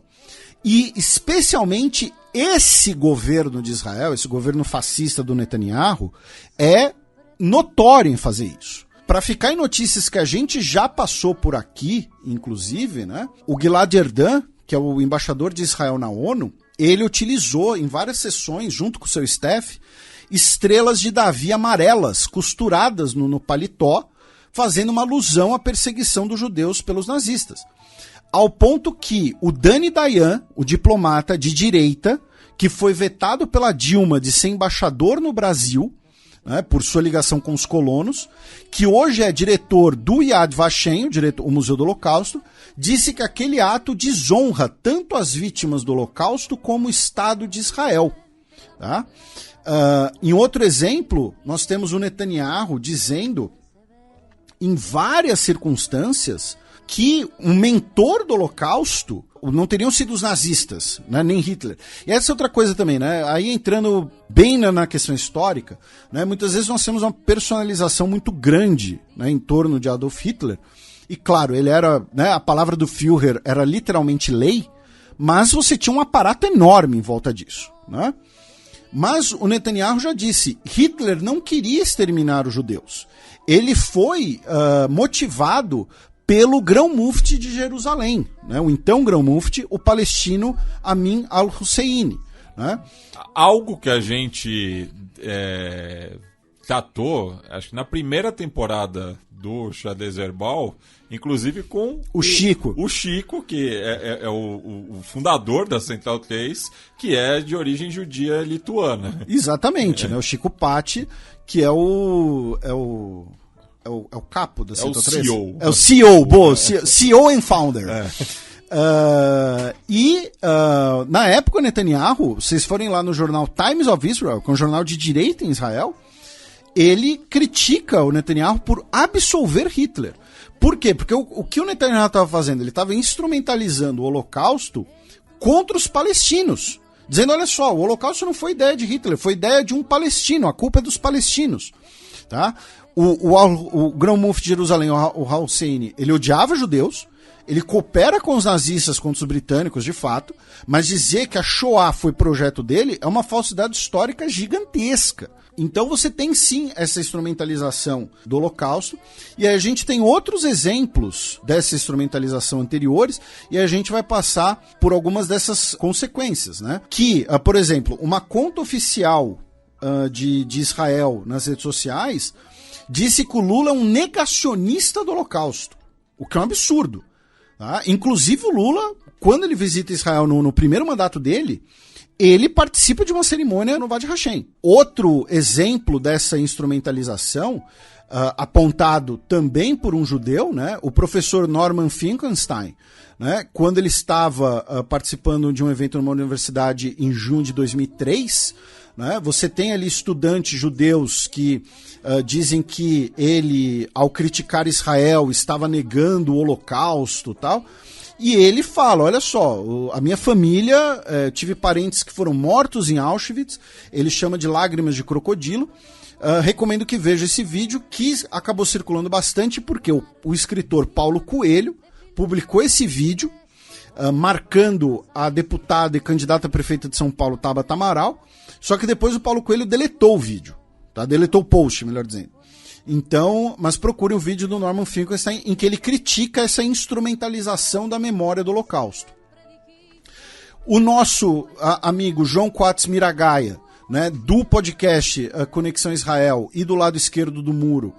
E especialmente esse governo de Israel, esse governo fascista do Netanyahu, é notório em fazer isso. Para ficar em notícias que a gente já passou por aqui, inclusive, né, o Gilad Erdan, que é o embaixador de Israel na ONU, ele utilizou em várias sessões, junto com o seu staff, estrelas de Davi amarelas costuradas no paletó, fazendo uma alusão à perseguição dos judeus pelos nazistas. Ao ponto que o Dani Dayan, o diplomata de direita, que foi vetado pela Dilma de ser embaixador no Brasil, né, por sua ligação com os colonos, que hoje é diretor do Yad Vashem, o Museu do Holocausto, disse que aquele ato desonra tanto as vítimas do Holocausto como o Estado de Israel. Tá? Em outro exemplo, nós temos o Netanyahu dizendo, em várias circunstâncias, que um mentor do Holocausto não teriam sido os nazistas, né, nem Hitler. E essa é outra coisa também, né? Aí entrando bem na questão histórica, né, muitas vezes nós temos uma personalização muito grande, né, em torno de Adolf Hitler. E claro, ele era, né, a palavra do Führer era literalmente lei, mas você tinha um aparato enorme em volta disso, né? Mas o Netanyahu já disse, Hitler não queria exterminar os judeus. Ele foi motivado pelo grão-mufti de Jerusalém, né? O então grão-mufti, o palestino Amin al-Husseini. Né? Algo que a gente tratou, acho que na primeira temporada do Xadrez Verbal, inclusive com o Chico. O Chico, que é o fundador da Central 3, que é de origem judia lituana. Exatamente, né? O Chico Patti, que é o capo da Central 3. CEO. É o CEO, boa, CEO and Founder. Na época, o Netanyahu, vocês forem lá no jornal Times of Israel, que é um jornal de direita em Israel, ele critica o Netanyahu por absolver Hitler. Por quê? Porque o que o Netanyahu estava fazendo? Ele estava instrumentalizando o Holocausto contra os palestinos. Dizendo, olha só, o Holocausto não foi ideia de Hitler, foi ideia de um palestino, a culpa é dos palestinos. Tá? O grão-mufti de Jerusalém, o Husseini, ele odiava judeus, ele coopera com os nazistas contra os britânicos, de fato, mas dizer que a Shoah foi projeto dele é uma falsidade histórica gigantesca. Então você tem sim essa instrumentalização do Holocausto, e a gente tem outros exemplos dessa instrumentalização anteriores, e a gente vai passar por algumas dessas consequências, né? Que, por exemplo, uma conta oficial de Israel nas redes sociais disse que o Lula é um negacionista do Holocausto, o que é um absurdo. Tá? Inclusive o Lula, quando ele visita Israel no primeiro mandato dele, ele participa de uma cerimônia no Yad Vashem. Outro exemplo dessa instrumentalização, apontado também por um judeu, né, o professor Norman Finkelstein, né, quando ele estava participando de um evento numa universidade em junho de 2003, né, você tem ali estudantes judeus que dizem que ele, ao criticar Israel, estava negando o Holocausto e tal. E ele fala, olha só, a minha família, tive parentes que foram mortos em Auschwitz, ele chama de lágrimas de crocodilo. Recomendo que veja esse vídeo, que acabou circulando bastante, porque o escritor Paulo Coelho publicou esse vídeo, marcando a deputada e candidata a prefeita de São Paulo, Tabata Amaral, só que depois o Paulo Coelho deletou o vídeo, tá? Deletou o post, melhor dizendo. Então, mas procure o vídeo do Norman Finkelstein em que ele critica essa instrumentalização da memória do Holocausto. O nosso amigo João Quatz Miragaia, né, do podcast Conexão Israel e do lado esquerdo do muro,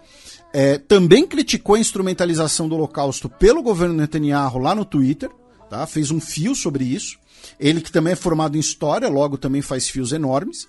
também criticou a instrumentalização do Holocausto pelo governo Netanyahu lá no Twitter, tá? Fez um fio sobre isso. Ele que também é formado em história, logo também faz fios enormes.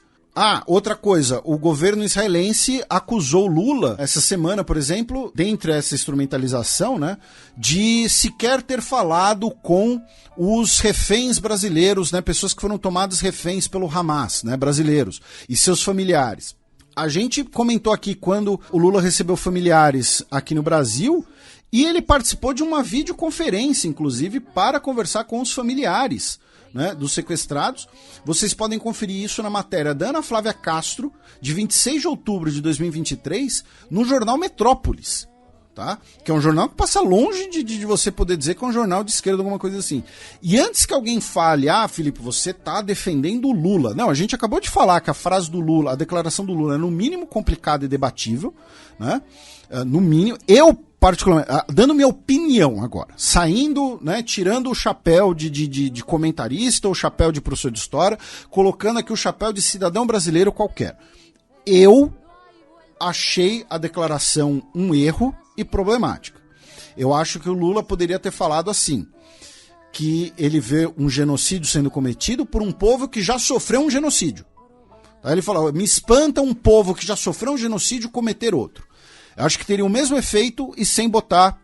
Outra coisa, o governo israelense acusou Lula, essa semana, por exemplo, dentre essa instrumentalização, né, de sequer ter falado com os reféns brasileiros, né, pessoas que foram tomadas reféns pelo Hamas, né, brasileiros, e seus familiares. A gente comentou aqui quando o Lula recebeu familiares aqui no Brasil, e ele participou de uma videoconferência, inclusive, para conversar com os familiares, né, dos sequestrados. Vocês podem conferir isso na matéria da Ana Flávia Castro, de 26 de outubro de 2023, no jornal Metrópolis, tá? Que é um jornal que passa longe de você poder dizer que é um jornal de esquerda, alguma coisa assim. E antes que alguém fale, Felipe, você tá defendendo o Lula. Não, a gente acabou de falar que a frase do Lula, a declaração do Lula é no mínimo complicada e debatível, né? No mínimo, particularmente, dando minha opinião agora, saindo, né, tirando o chapéu de comentarista, o chapéu de professor de história, colocando aqui o chapéu de cidadão brasileiro qualquer. Eu achei a declaração um erro e problemática. Eu acho que o Lula poderia ter falado assim, que ele vê um genocídio sendo cometido por um povo que já sofreu um genocídio. Aí ele falou, me espanta um povo que já sofreu um genocídio cometer outro. Eu acho que teria o mesmo efeito e sem botar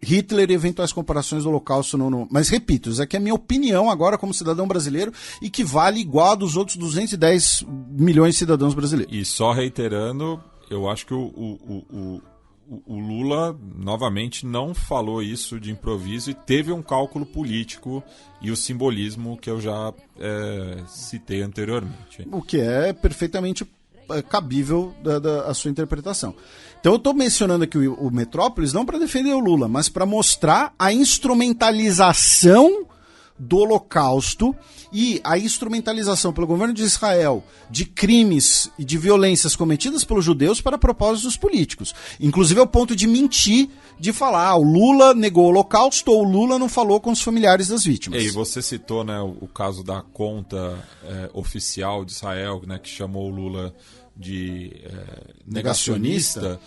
Hitler e eventuais comparações do Holocausto no... Mas repito, isso aqui é a minha opinião agora como cidadão brasileiro e que vale igual a dos outros 210 milhões de cidadãos brasileiros. E só reiterando, eu acho que o Lula, novamente, não falou isso de improviso e teve um cálculo político e o simbolismo que eu já citei anteriormente. O que é perfeitamente cabível a sua interpretação. Então eu estou mencionando aqui o Metrópolis não para defender o Lula, mas para mostrar a instrumentalização do Holocausto e a instrumentalização pelo governo de Israel de crimes e de violências cometidas pelos judeus para propósitos políticos. Inclusive ao ponto de mentir, de falar, o Lula negou o Holocausto ou o Lula não falou com os familiares das vítimas. E você citou, né, o caso da conta oficial de Israel, né, que chamou o Lula de negacionista.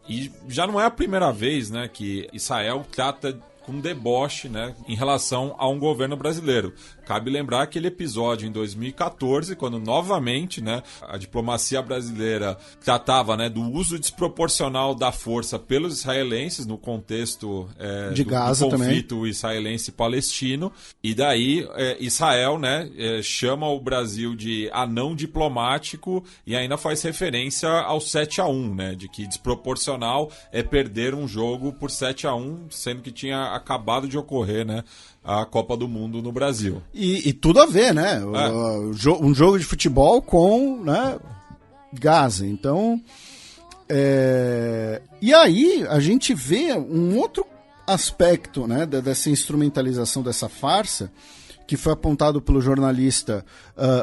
E já não é a primeira vez, né, que Israel trata com deboche, né, em relação a um governo brasileiro. Cabe lembrar aquele episódio em 2014, quando novamente, né, a diplomacia brasileira tratava, né, do uso desproporcional da força pelos israelenses no contexto de Gaza do conflito também. Israelense-palestino. E daí Israel, né, chama o Brasil de anão diplomático e ainda faz referência ao 7-1, né, de que desproporcional é perder um jogo por 7-1, sendo que tinha acabado de ocorrer, né, a Copa do Mundo no Brasil. E tudo a ver, né? Um jogo de futebol com, né, Gaza. Então, e aí a gente vê um outro aspecto, né, dessa instrumentalização dessa farsa, que foi apontado pelo jornalista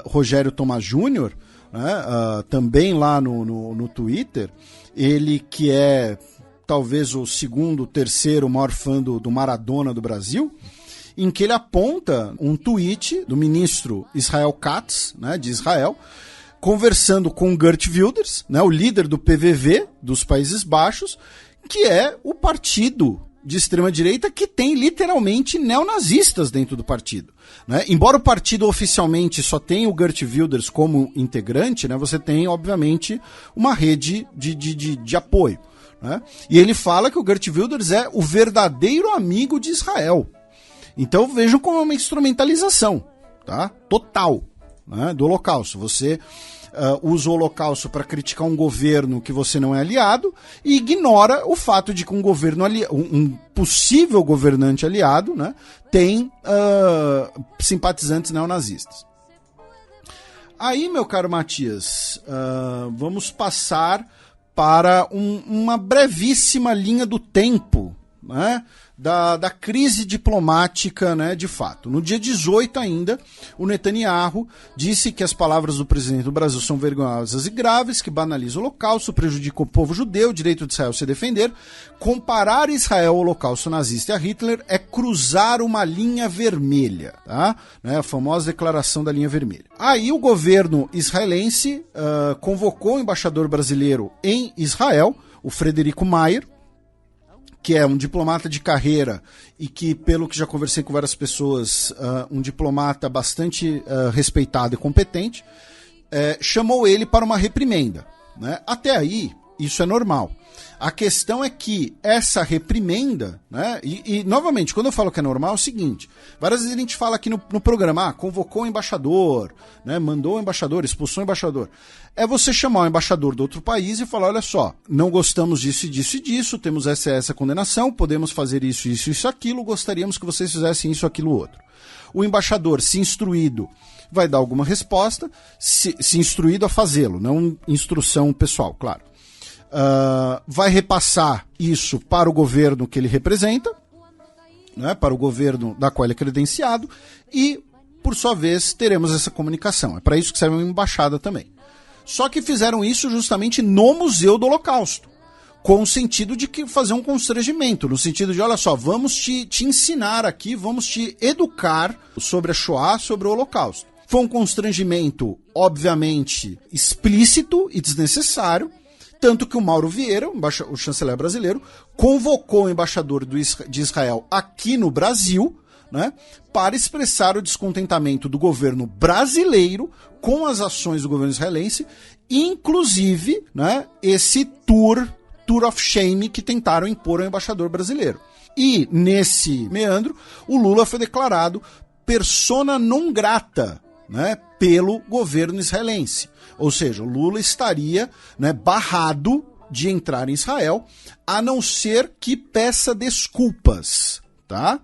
Rogério Tomás Júnior, né, também lá no Twitter, ele que é talvez o segundo, terceiro maior fã do Maradona do Brasil, em que ele aponta um tweet do ministro Israel Katz, né, de Israel, conversando com Geert Wilders, né, o líder do PVV dos Países Baixos, que é o partido de extrema-direita que tem literalmente neonazistas dentro do partido. Né? Embora o partido oficialmente só tenha o Geert Wilders como integrante, né, você tem, obviamente, uma rede de apoio. Né? E ele fala que o Geert Wilders é o verdadeiro amigo de Israel. Então vejam como é uma instrumentalização, tá? Total, né, do Holocausto. Você usa o Holocausto para criticar um governo que você não é aliado e ignora o fato de que um possível governante aliado, né, tem simpatizantes neonazistas. Aí, meu caro Matias, vamos passar para uma brevíssima linha do tempo, né, da crise diplomática, né, de fato. No dia 18 ainda, o Netanyahu disse que as palavras do presidente do Brasil são vergonhosas e graves, que banalizam o Holocausto, prejudicam o povo judeu, o direito de Israel a se defender. Comparar Israel ao Holocausto nazista e a Hitler é cruzar uma linha vermelha, tá? Né, a famosa declaração da linha vermelha. Aí o governo israelense convocou o embaixador brasileiro em Israel, o Frederico Mayer, que é um diplomata de carreira e que, pelo que já conversei com várias pessoas, um diplomata bastante respeitado e competente, chamou ele para uma reprimenda. Né? Até aí, isso é normal. A questão é que essa reprimenda, né, e novamente, quando eu falo que é normal, é o seguinte, várias vezes a gente fala aqui no programa, convocou o embaixador, né, mandou o embaixador, expulsou o embaixador. É você chamar o embaixador do outro país e falar, olha só, não gostamos disso e disso e disso, temos essa condenação, podemos fazer isso, isso, isso, aquilo, gostaríamos que vocês fizessem isso, aquilo, outro. O embaixador, se instruído, vai dar alguma resposta, se instruído a fazê-lo, não instrução pessoal, claro. Vai repassar isso para o governo que ele representa, né, para o governo da qual ele é credenciado, e, por sua vez, teremos essa comunicação. É para isso que serve uma embaixada também. Só que fizeram isso justamente no Museu do Holocausto, com o sentido de que fazer um constrangimento, no sentido de, olha só, vamos te ensinar aqui, vamos te educar sobre a Shoah, sobre o Holocausto. Foi um constrangimento, obviamente, explícito e desnecessário, tanto que o Mauro Vieira, o chanceler brasileiro, convocou o embaixador de Israel aqui no Brasil, né, para expressar o descontentamento do governo brasileiro com as ações do governo israelense, inclusive, né, esse tour of shame que tentaram impor ao embaixador brasileiro. E, nesse meandro, o Lula foi declarado persona non grata, né, pelo governo israelense. Ou seja, o Lula estaria, né, barrado de entrar em Israel, a não ser que peça desculpas, tá?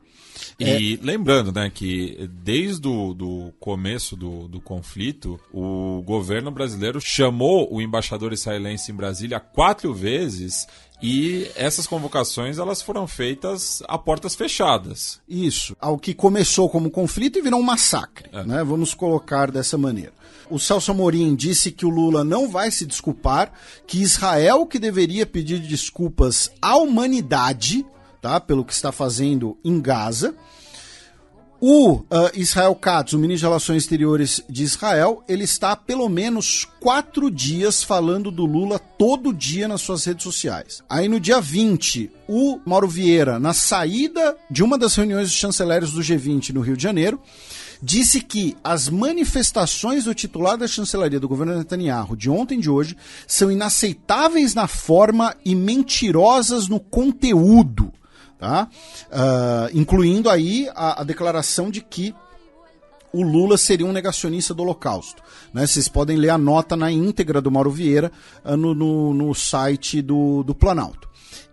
E lembrando, né, que desde o começo do conflito, o governo brasileiro chamou o embaixador israelense em Brasília 4 vezes e essas convocações elas foram feitas a portas fechadas. Isso. Ao que começou como conflito e virou um massacre, né? Vamos colocar dessa maneira. O Celso Amorim disse que o Lula não vai se desculpar, que Israel que deveria pedir desculpas à humanidade, tá, pelo que está fazendo em Gaza. O Israel Katz, o ministro de Relações Exteriores de Israel, ele está há pelo menos 4 dias falando do Lula todo dia nas suas redes sociais. Aí no dia 20, o Mauro Vieira, na saída de uma das reuniões dos chanceleres do G20 no Rio de Janeiro, disse que as manifestações do titular da chancelaria do governo Netanyahu de ontem e de hoje são inaceitáveis na forma e mentirosas no conteúdo. Tá? Incluindo aí a declaração de que o Lula seria um negacionista do Holocausto, né? Vocês podem ler a nota na íntegra do Mauro Vieira no site do Planalto.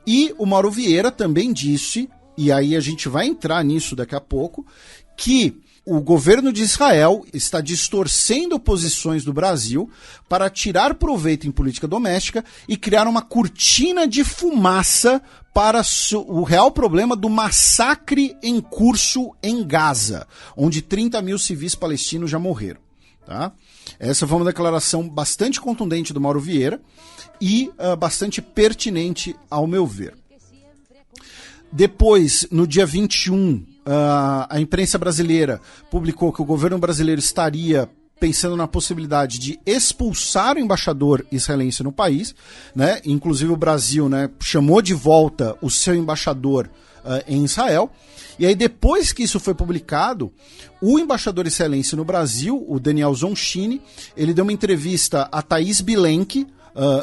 E o Mauro Vieira também disse, e aí a gente vai entrar nisso daqui a pouco, que o governo de Israel está distorcendo posições do Brasil para tirar proveito em política doméstica e criar uma cortina de fumaça para o real problema do massacre em curso em Gaza, onde 30 mil civis palestinos já morreram. Tá? Essa foi uma declaração bastante contundente do Mauro Vieira e bastante pertinente ao meu ver. Depois, no dia 21, a imprensa brasileira publicou que o governo brasileiro estaria pensando na possibilidade de expulsar o embaixador israelense no país, né? Inclusive o Brasil, né, chamou de volta o seu embaixador em Israel. E aí depois que isso foi publicado, o embaixador israelense no Brasil, o Daniel Zonchini, ele deu uma entrevista a Thaís Bilenque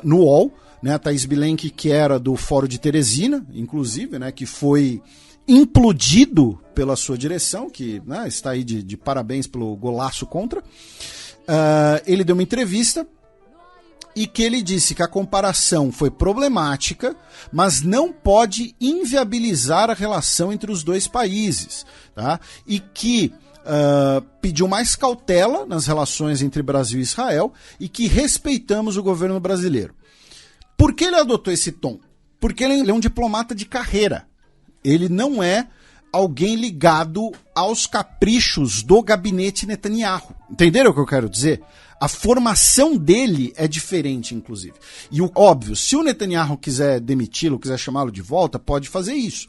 no UOL, né? A Thaís Bilenque, que era do Fórum de Teresina, inclusive, né, que foi implodido pela sua direção, que, né, está aí de parabéns pelo golaço contra. Ele deu uma entrevista e que ele disse que a comparação foi problemática, mas não pode inviabilizar a relação entre os dois países, tá? E que pediu mais cautela nas relações entre Brasil e Israel e que respeitamos o governo brasileiro. Por que ele adotou esse tom? Porque ele é um diplomata de carreira. Ele não é alguém ligado aos caprichos do gabinete Netanyahu. Entenderam o que eu quero dizer? A formação dele é diferente, inclusive. E óbvio, se o Netanyahu quiser demiti-lo, quiser chamá-lo de volta, pode fazer isso.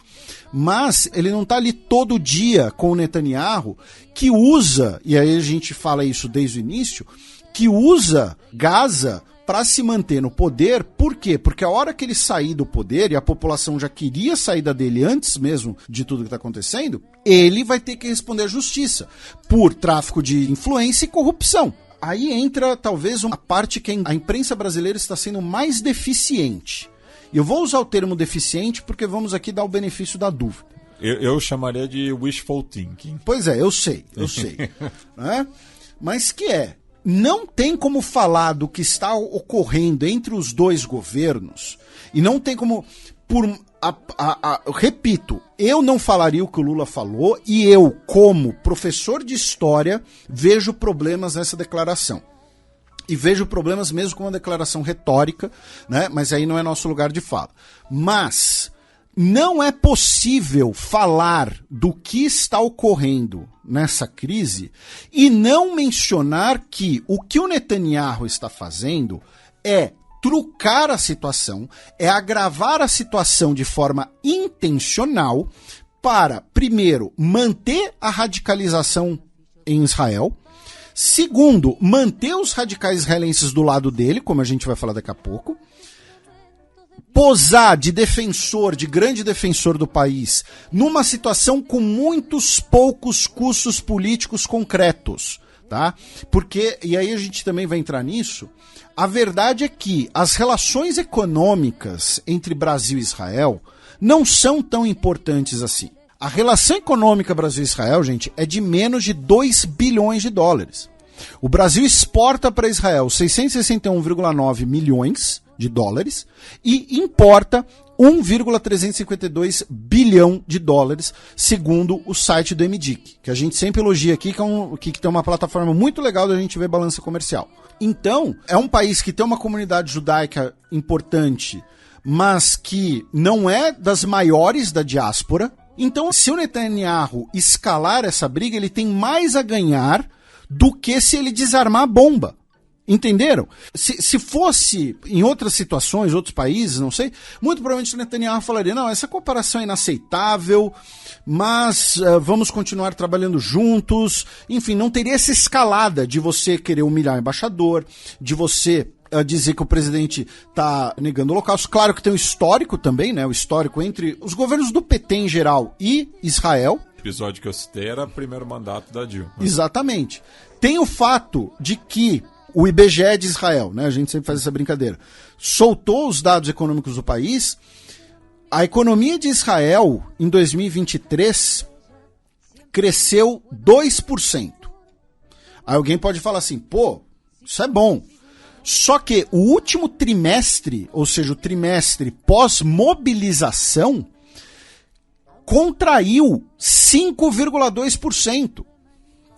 Mas ele não está ali todo dia com o Netanyahu, que usa, e aí a gente fala isso desde o início, que usa Gaza para se manter no poder. Por quê? Porque a hora que ele sair do poder, e a população já queria a saída dele antes mesmo de tudo que está acontecendo, ele vai ter que responder à justiça por tráfico de influência e corrupção. Aí entra talvez uma parte que a imprensa brasileira está sendo mais deficiente. E eu vou usar o termo deficiente porque vamos aqui dar o benefício da dúvida. Eu chamaria de wishful thinking. Pois é, eu sei. Né? Mas não tem como falar do que está ocorrendo entre os dois governos e não tem como... repito, eu não falaria o que o Lula falou e eu, como professor de história, vejo problemas nessa declaração. E vejo problemas mesmo com uma declaração retórica, né? Mas aí não é nosso lugar de fala. Mas não é possível falar do que está ocorrendo nessa crise e não mencionar que o que o Netanyahu está fazendo é trucar a situação, é agravar a situação de forma intencional para, primeiro, manter a radicalização em Israel, segundo, manter os radicais israelenses do lado dele, como a gente vai falar daqui a pouco, posar de defensor, de grande defensor do país, numa situação com muitos poucos custos políticos concretos, tá? Porque, e aí a gente também vai entrar nisso, a verdade é que as relações econômicas entre Brasil e Israel não são tão importantes assim. A relação econômica Brasil e Israel, gente, é de menos de 2 bilhões de dólares. O Brasil exporta para Israel 661,9 milhões de dólares e importa 1,352 bilhão de dólares, segundo o site do MDIC, que a gente sempre elogia aqui, que tem uma plataforma muito legal da gente ver balança comercial. Então, é um país que tem uma comunidade judaica importante, mas que não é das maiores da diáspora. Então, se o Netanyahu escalar essa briga, ele tem mais a ganhar do que se ele desarmar a bomba. Entenderam? Se fosse em outras situações, outros países, não sei, muito provavelmente o Netanyahu falaria, não, essa comparação é inaceitável, mas vamos continuar trabalhando juntos. Enfim, não teria essa escalada de você querer humilhar o embaixador, de você dizer que o presidente está negando o Holocausto. Claro que tem um histórico também, né? O histórico entre os governos do PT em geral e Israel. O episódio que eu citei era o primeiro mandato da Dilma. Exatamente. Tem o fato de que o IBGE de Israel, né? A gente sempre faz essa brincadeira, soltou os dados econômicos do país. A economia de Israel, em 2023, cresceu 2%. Aí alguém pode falar assim, pô, isso é bom. Só que o último trimestre, ou seja, o trimestre pós-mobilização, contraiu 5,2%.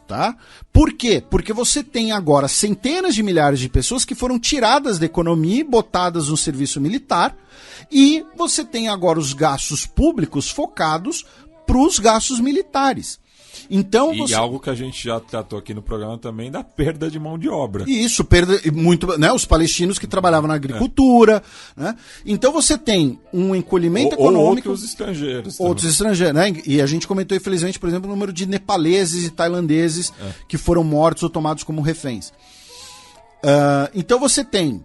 Tá? Por quê? Porque você tem agora centenas de milhares de pessoas que foram tiradas da economia e botadas no serviço militar, e você tem agora os gastos públicos focados para os gastos militares. Então, e algo que a gente já tratou aqui no programa também da perda de mão de obra. Isso, perda muito, né? Os palestinos que trabalhavam na agricultura, né? Então você tem um encolhimento econômico. Outros estrangeiros. Outros estrangeiros, né? E a gente comentou, infelizmente, por exemplo, o número de nepaleses e tailandeses que foram mortos ou tomados como reféns. Então você tem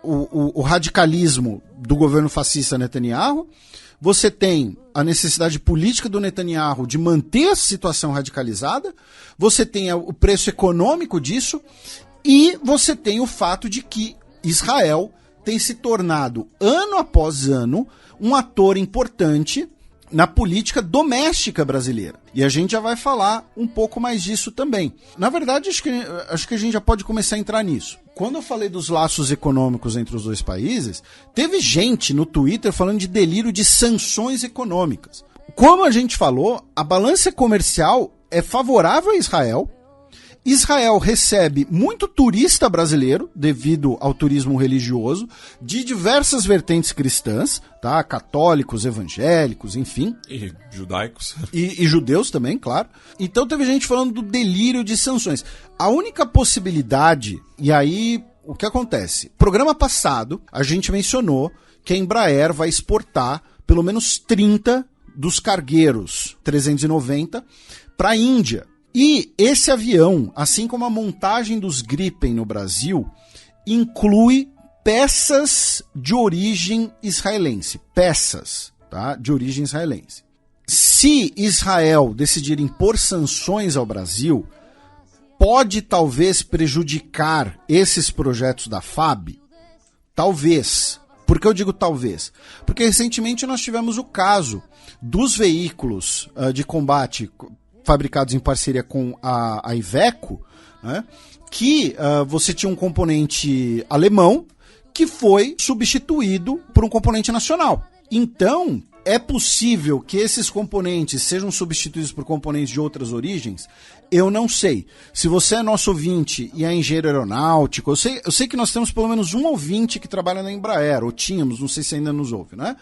o radicalismo do governo fascista Netanyahu. Você tem a necessidade política do Netanyahu de manter a situação radicalizada, você tem o preço econômico disso, e você tem o fato de que Israel tem se tornado, ano após ano, um ator importante na política doméstica brasileira. E a gente já vai falar um pouco mais disso também. Na verdade, acho que a gente já pode começar a entrar nisso. Quando eu falei dos laços econômicos entre os dois países, teve gente no Twitter falando de delírio de sanções econômicas. Como a gente falou, a balança comercial é favorável a Israel. Israel recebe muito turista brasileiro, devido ao turismo religioso, de diversas vertentes cristãs, tá? Católicos, evangélicos, enfim. E judaicos. E judeus também, claro. Então teve gente falando do delírio de sanções. A única possibilidade, e aí o que acontece? Programa passado, a gente mencionou que a Embraer vai exportar pelo menos 30 dos cargueiros 390 para a Índia. E esse avião, assim como a montagem dos Gripen no Brasil, inclui peças de origem israelense. Peças, tá? De origem israelense. Se Israel decidir impor sanções ao Brasil, pode talvez prejudicar esses projetos da FAB? Talvez. Por que eu digo talvez? Porque recentemente nós tivemos o caso dos veículos de combate fabricados em parceria com a Iveco, né, que você tinha um componente alemão que foi substituído por um componente nacional. Então, é possível que esses componentes sejam substituídos por componentes de outras origens? Eu não sei. Se você é nosso ouvinte e é engenheiro aeronáutico, eu sei que nós temos pelo menos um ouvinte que trabalha na Embraer, ou tínhamos, não sei se ainda nos ouve, né?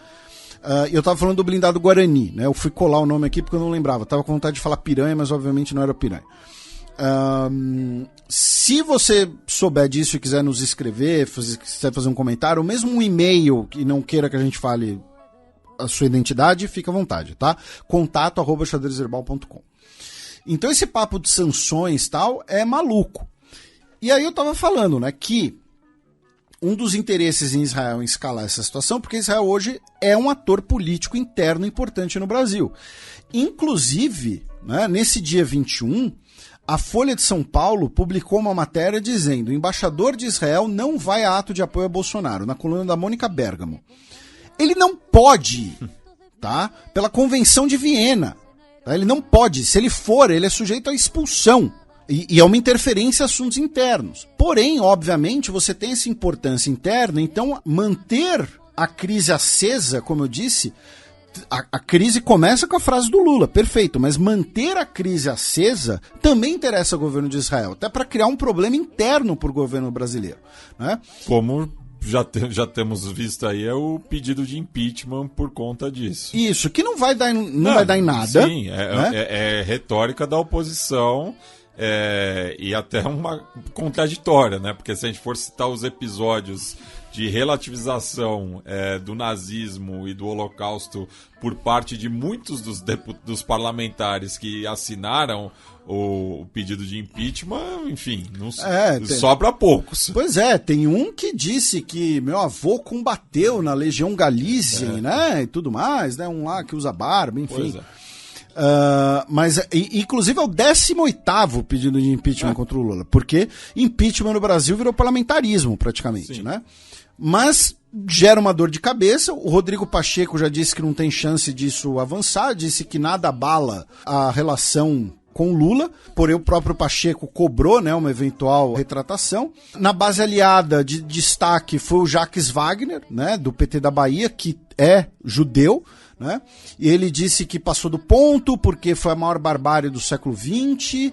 Eu tava falando do blindado Guarani, né? Eu fui colar o nome aqui porque eu não lembrava. Tava com vontade de falar piranha, mas obviamente não era piranha. Se você souber disso e quiser nos escrever, quiser fazer um comentário, ou mesmo um e-mail e não queira que a gente fale a sua identidade, fica à vontade, tá? contato@xadrezherbal.com. Então esse papo de sanções e tal é maluco. E aí eu tava falando, né, que um dos interesses em Israel em escalar essa situação, porque Israel hoje é um ator político interno importante no Brasil. Inclusive, né, nesse dia 21, a Folha de São Paulo publicou uma matéria dizendo: o embaixador de Israel não vai a ato de apoio a Bolsonaro, na coluna da Mônica Bergamo. Ele não pode, tá? Pela Convenção de Viena. Tá? Ele não pode. Se ele for, ele é sujeito à expulsão. E é uma interferência em assuntos internos. Porém, obviamente, você tem essa importância interna, então manter a crise acesa, como eu disse, a crise começa com a frase do Lula, perfeito, mas manter a crise acesa também interessa ao governo de Israel, até para criar um problema interno para o governo brasileiro, né? Como já temos visto aí, é o pedido de impeachment por conta disso. Isso, que não vai dar em nada. Sim, é retórica da oposição. E até uma contraditória, né? Porque se a gente for citar os episódios de relativização do nazismo e do Holocausto por parte de muitos dos parlamentares que assinaram o pedido de impeachment, enfim, sobra poucos. Pois é, tem um que disse que meu avô combateu na Legião Galícia, né? E tudo mais, né? Um lá que usa barba, enfim. Pois é. Mas, inclusive, é o 18º pedido de impeachment contra o Lula, porque impeachment no Brasil virou parlamentarismo, praticamente, né? Mas gera uma dor de cabeça. O Rodrigo Pacheco já disse que não tem chance disso avançar, disse que nada abala a relação com Lula, porém o próprio Pacheco cobrou, né, uma eventual retratação. Na base aliada de destaque foi o Jacques Wagner, né, do PT da Bahia, que é judeu, né? E ele disse que passou do ponto porque foi a maior barbárie do século XX.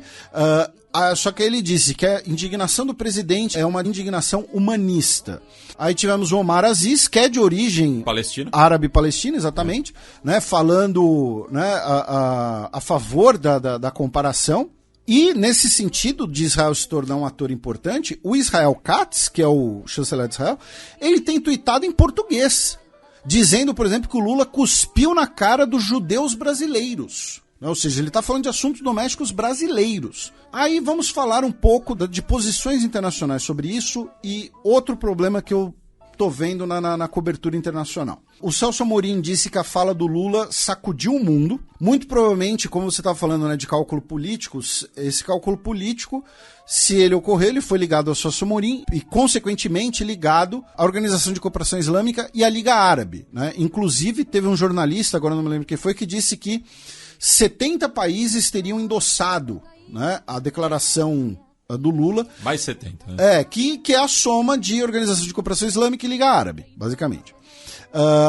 Só que ele disse que a indignação do presidente é uma indignação humanista. Aí tivemos o Omar Aziz, que é de origem árabe-palestina, exatamente, né, falando, né, a favor da comparação. E, nesse sentido de Israel se tornar um ator importante, o Israel Katz, que é o chanceler de Israel, ele tem tuitado em português, dizendo, por exemplo, que o Lula cuspiu na cara dos judeus brasileiros. Ou seja, ele está falando de assuntos domésticos brasileiros. Aí vamos falar um pouco de posições internacionais sobre isso e outro problema que eu estou vendo na cobertura internacional. O Celso Amorim disse que a fala do Lula sacudiu o mundo. Muito provavelmente, como você estava falando, né, de cálculo político, esse cálculo político, se ele ocorrer, ele foi ligado ao Celso Amorim e, consequentemente, ligado à Organização de Cooperação Islâmica e à Liga Árabe, né? Inclusive, teve um jornalista, agora não me lembro quem foi, que disse que 70 países teriam endossado, né, a declaração do Lula. Mais 70. Né? Que é a soma de Organização de Cooperação Islâmica e Liga Árabe, basicamente.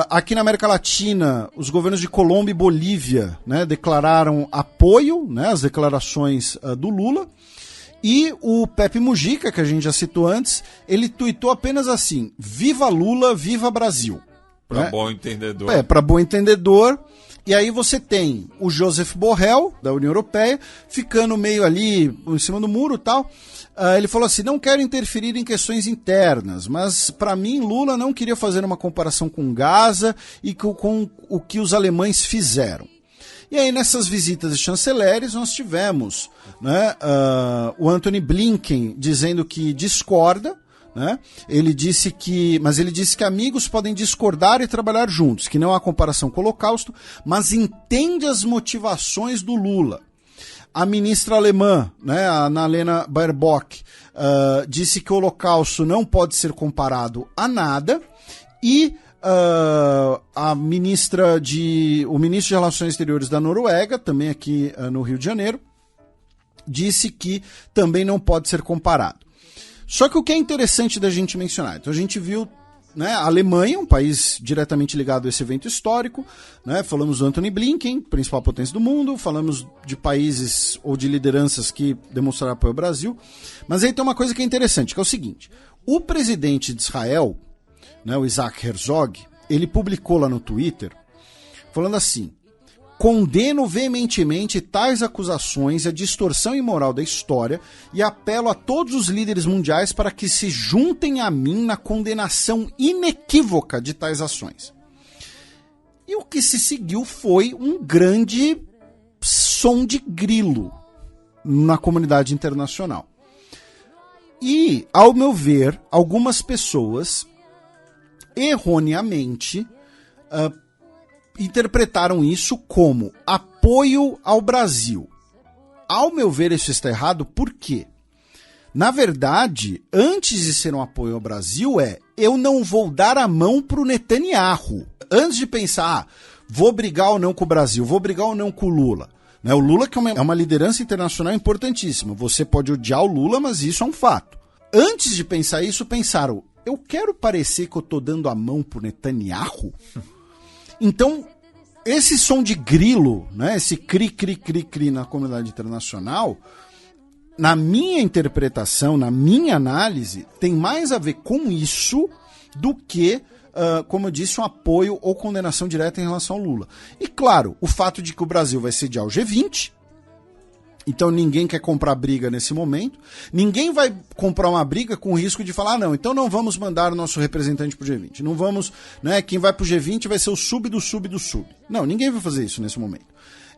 Aqui na América Latina, os governos de Colômbia e Bolívia, né, declararam apoio, né, às declarações do Lula. E o Pepe Mujica, que a gente já citou antes, ele tuitou apenas assim: viva Lula, viva Brasil. Para bom entendedor. Para bom entendedor. E aí você tem o Joseph Borrell, da União Europeia, ficando meio ali em cima do muro e tal. Ele falou assim: não quero interferir em questões internas, mas para mim Lula não queria fazer uma comparação com Gaza e com o que os alemães fizeram. E aí nessas visitas de chanceleres nós tivemos, né, o Antony Blinken dizendo que discorda, né? Ele disse que amigos podem discordar e trabalhar juntos, que não há comparação com o Holocausto, mas entende as motivações do Lula. A ministra alemã, né, a Annalena Baerbock, disse que o Holocausto não pode ser comparado a nada, e o ministro de Relações Exteriores da Noruega, também aqui no Rio de Janeiro, disse que também não pode ser comparado. Só que o que é interessante da gente mencionar, então a gente viu, né, a Alemanha, um país diretamente ligado a esse evento histórico, né, falamos do Antony Blinken, principal potência do mundo, falamos de países ou de lideranças que demonstraram apoio ao Brasil, mas aí tem uma coisa que é interessante, que é o seguinte: o presidente de Israel, né, o Isaac Herzog, ele publicou lá no Twitter, falando assim: condeno veementemente tais acusações e a distorção imoral da história e apelo a todos os líderes mundiais para que se juntem a mim na condenação inequívoca de tais ações. E o que se seguiu foi um grande som de grilo na comunidade internacional. E, ao meu ver, algumas pessoas erroneamente interpretaram isso como apoio ao Brasil. Ao meu ver, isso está errado, por quê? Na verdade, antes de ser um apoio ao Brasil, eu não vou dar a mão para o Netanyahu. Antes de pensar, vou brigar ou não com o Brasil, vou brigar ou não com o Lula. Né? O Lula que é uma liderança internacional importantíssima. Você pode odiar o Lula, mas isso é um fato. Antes de pensar isso, pensaram, eu quero parecer que eu tô dando a mão pro Netanyahu? Então, esse som de grilo, né, esse cri na comunidade internacional, na minha interpretação, na minha análise, tem mais a ver com isso do que, como eu disse, um apoio ou condenação direta em relação ao Lula. E claro, o fato de que o Brasil vai sediar o G20, então ninguém quer comprar briga nesse momento, ninguém vai comprar uma briga com o risco de falar, não, então não vamos mandar o nosso representante pro G20, não vamos, né, quem vai pro G20 vai ser o sub do sub do sub. Não, ninguém vai fazer isso nesse momento.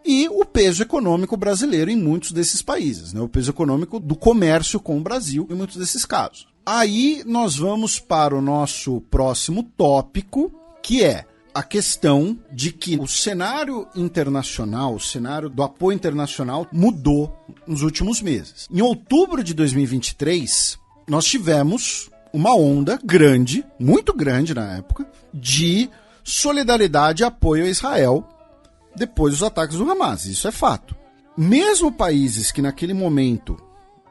E o peso econômico brasileiro em muitos desses países, né, o peso econômico do comércio com o Brasil em muitos desses casos. Aí nós vamos para o nosso próximo tópico, que é a questão de que o cenário internacional, o cenário do apoio internacional mudou nos últimos meses. Em outubro de 2023, nós tivemos uma onda grande, muito grande na época, de solidariedade e apoio a Israel depois dos ataques do Hamas. Isso é fato. Mesmo países que naquele momento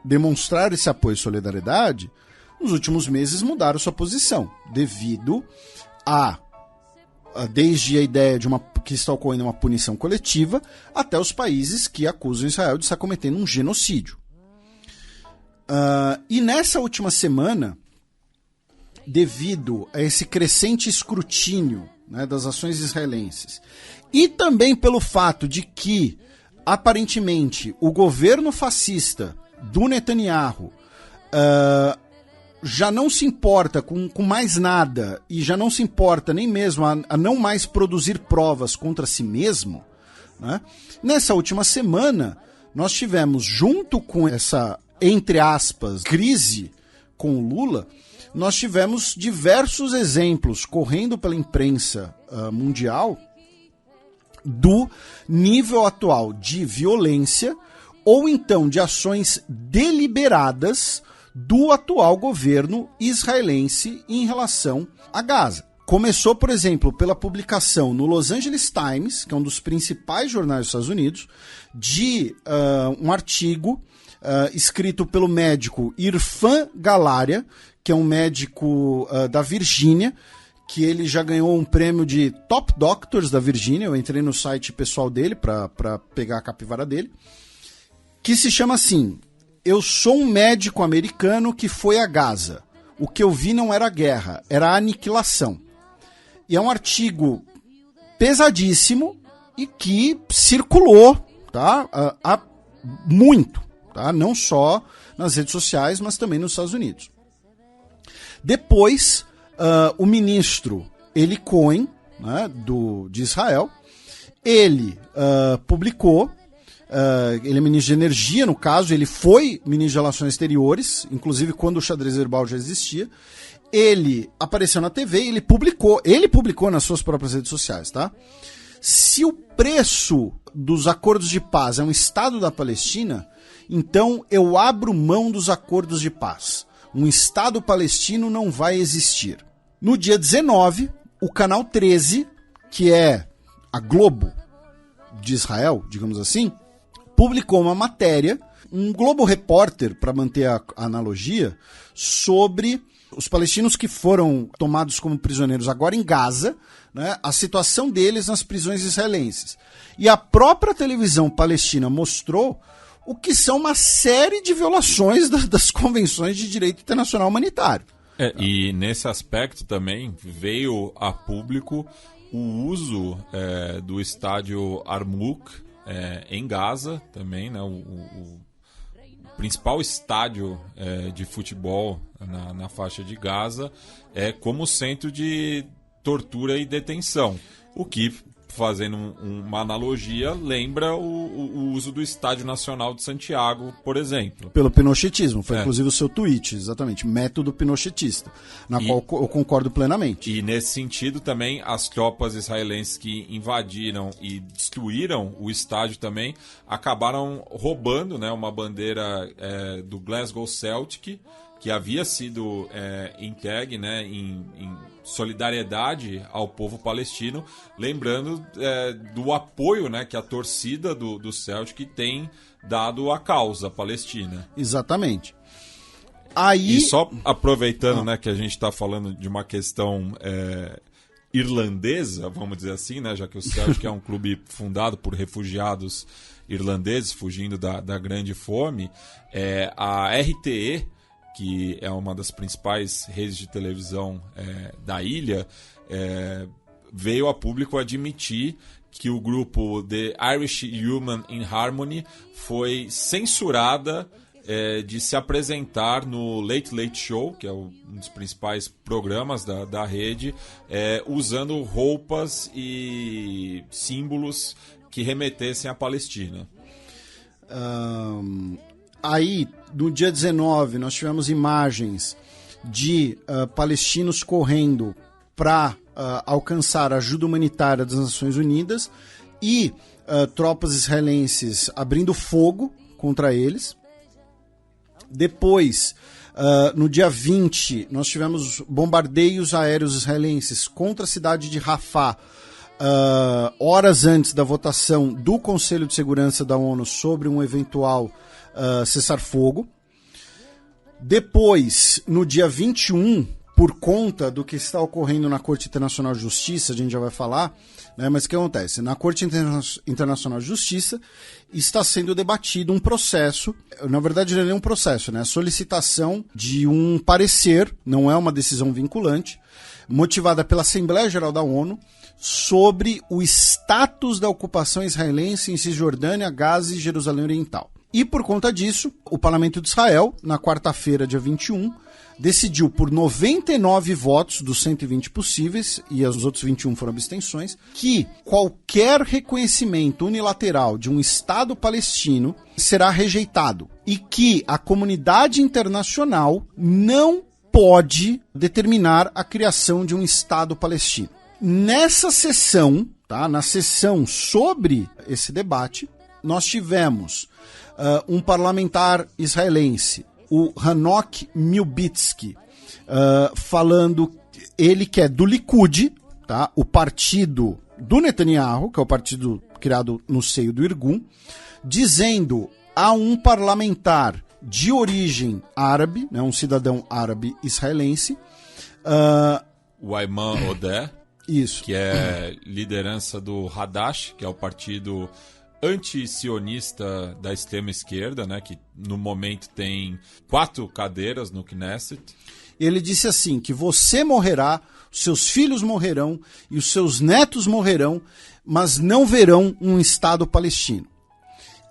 demonstraram esse apoio e solidariedade, nos últimos meses mudaram sua posição, devido desde a ideia de que está ocorrendo uma punição coletiva, até os países que acusam Israel de estar cometendo um genocídio. E nessa última semana, devido a esse crescente escrutínio, né, das ações israelenses, e também pelo fato de que, aparentemente, o governo fascista do Netanyahu já não se importa com mais nada e já não se importa nem mesmo a não mais produzir provas contra si mesmo, né? Nessa última semana, nós tivemos, junto com essa, entre aspas, crise com o Lula, nós tivemos diversos exemplos correndo pela imprensa mundial do nível atual de violência ou então de ações deliberadas do atual governo israelense em relação a Gaza. Começou, por exemplo, pela publicação no Los Angeles Times, que é um dos principais jornais dos Estados Unidos, de um artigo escrito pelo médico Irfan Galaria, que é um médico da Virgínia, que ele já ganhou um prêmio de Top Doctors da Virgínia. Eu entrei no site pessoal dele para pegar a capivara dele, que se chama assim: eu sou um médico americano que foi a Gaza. O que eu vi não era guerra, era aniquilação. E é um artigo pesadíssimo e que circulou, tá, muito, tá? Não só nas redes sociais, mas também nos Estados Unidos. Depois, o ministro Eli Cohen, né, de Israel, ele publicou. Ele é ministro de Energia, no caso, ele foi ministro de Relações Exteriores, inclusive quando o Xadrez Herbal já existia. Ele apareceu na TV e ele publicou nas suas próprias redes sociais, tá? Se o preço dos acordos de paz é um Estado da Palestina, então eu abro mão dos acordos de paz. Um Estado palestino não vai existir. No dia 19, o canal 13, que é a Globo de Israel, digamos assim, publicou uma matéria, um Globo Repórter, para manter a analogia, sobre os palestinos que foram tomados como prisioneiros agora em Gaza, né, a situação deles nas prisões israelenses. E a própria televisão palestina mostrou o que são uma série de violações das convenções de direito internacional humanitário. E nesse aspecto também veio a público o uso do estádio Armuk em Gaza também, né, o principal estádio de futebol na faixa de Gaza como centro de tortura e detenção, o que, fazendo uma analogia, lembra o uso do Estádio Nacional de Santiago, por exemplo. Pelo pinochetismo, foi inclusive o seu tweet, exatamente, método pinochetista, qual eu concordo plenamente. E nesse sentido também, as tropas israelenses que invadiram e destruíram o estádio também, acabaram roubando, né, uma bandeira do Glasgow Celtic, que havia sido entregue, né, em solidariedade ao povo palestino, lembrando do apoio, né, que a torcida do Celtic tem dado à causa palestina. Exatamente. Aí... E só aproveitando, né, que a gente está falando de uma questão irlandesa, vamos dizer assim, né, já que o Celtic é um clube fundado por refugiados irlandeses fugindo da grande fome, a RTE, que é uma das principais redes de televisão da ilha, veio a público admitir que o grupo The Irish Human in Harmony foi censurada de se apresentar no Late Late Show, que é um dos principais programas da rede, usando roupas e símbolos que remetessem à Palestina. Aí, no dia 19, nós tivemos imagens de palestinos correndo para alcançar a ajuda humanitária das Nações Unidas e tropas israelenses abrindo fogo contra eles. Depois, no dia 20, nós tivemos bombardeios aéreos israelenses contra a cidade de Rafah, horas antes da votação do Conselho de Segurança da ONU sobre um eventual cessar-fogo. Depois, no dia 21, por conta do que está ocorrendo na Corte Internacional de Justiça, a gente já vai falar, né, mas o que acontece? Na Corte Internacional de Justiça está sendo debatido um processo, na verdade não é nem um processo, né, a solicitação de um parecer, não é uma decisão vinculante, motivada pela Assembleia Geral da ONU, sobre o status da ocupação israelense em Cisjordânia, Gaza e Jerusalém Oriental. E por conta disso, o Parlamento de Israel, na quarta-feira, dia 21, decidiu por 99 votos dos 120 possíveis, e os outros 21 foram abstenções, que qualquer reconhecimento unilateral de um Estado palestino será rejeitado e que a comunidade internacional não pode determinar a criação de um Estado palestino. Nessa sessão, tá, na sessão sobre esse debate, nós tivemos um parlamentar israelense, o Hanok Milbitsky, falando, ele que é do Likud, tá, o partido do Netanyahu, que é o partido criado no seio do Irgun, dizendo a um parlamentar de origem árabe, né, um cidadão árabe israelense, o Ayman Odeh, isso, que é liderança do Hadash, que é o partido anti-sionista da extrema-esquerda, né, que no momento tem 4 cadeiras no Knesset. Ele disse assim, que você morrerá, seus filhos morrerão e os seus netos morrerão, mas não verão um Estado palestino.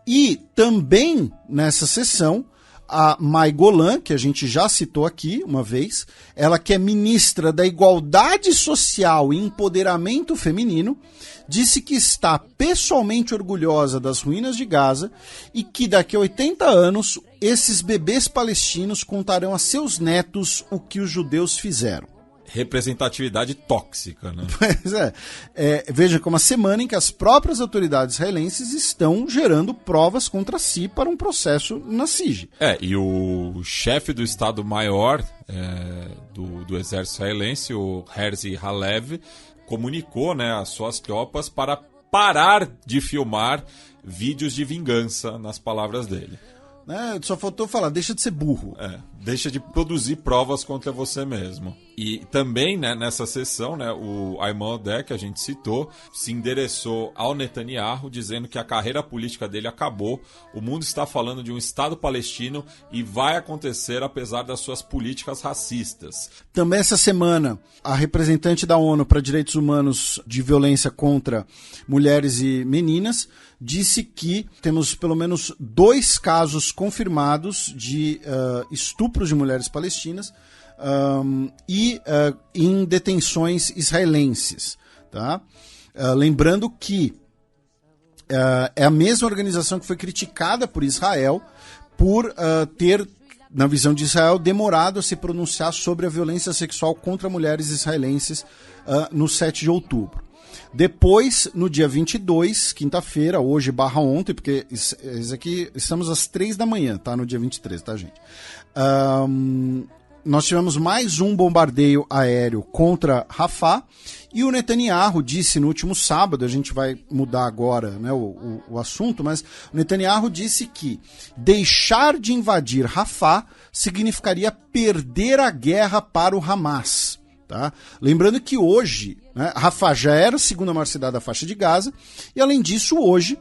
E também nessa sessão, a Mai Golan, que a gente já citou aqui uma vez, ela que é ministra da Igualdade Social e Empoderamento Feminino, disse que está pessoalmente orgulhosa das ruínas de Gaza e que daqui a 80 anos esses bebês palestinos contarão a seus netos o que os judeus fizeram. Representatividade tóxica, né? Pois veja como a semana em que as próprias autoridades israelenses estão gerando provas contra si para um processo na CIG. E o chefe do Estado-Maior do exército israelense, o Herzi Halev, comunicou, né, às suas tropas para parar de filmar vídeos de vingança, nas palavras dele. Só faltou falar, deixa de ser burro. Deixa de produzir provas contra você mesmo. E também, né, nessa sessão, né, o Ayman Odeh, que a gente citou, se endereçou ao Netanyahu, dizendo que a carreira política dele acabou, o mundo está falando de um Estado palestino e vai acontecer apesar das suas políticas racistas. Também essa semana, a representante da ONU para Direitos Humanos de Violência contra Mulheres e Meninas disse que temos pelo menos 2 casos confirmados de estupros de mulheres palestinas em detenções israelenses. Tá? Lembrando que é a mesma organização que foi criticada por Israel por ter, na visão de Israel, demorado a se pronunciar sobre a violência sexual contra mulheres israelenses no 7 de outubro. Depois, no dia 22, quinta-feira, hoje / ontem, porque isso aqui, estamos às 3 da manhã, tá? No dia 23, tá, gente? Nós tivemos mais um bombardeio aéreo contra Rafah, e o Netanyahu disse no último sábado, a gente vai mudar agora, né, o assunto, mas o Netanyahu disse que deixar de invadir Rafah significaria perder a guerra para o Hamas. Tá? Lembrando que hoje, né, Rafah já era a segunda maior cidade da faixa de Gaza, e além disso, hoje,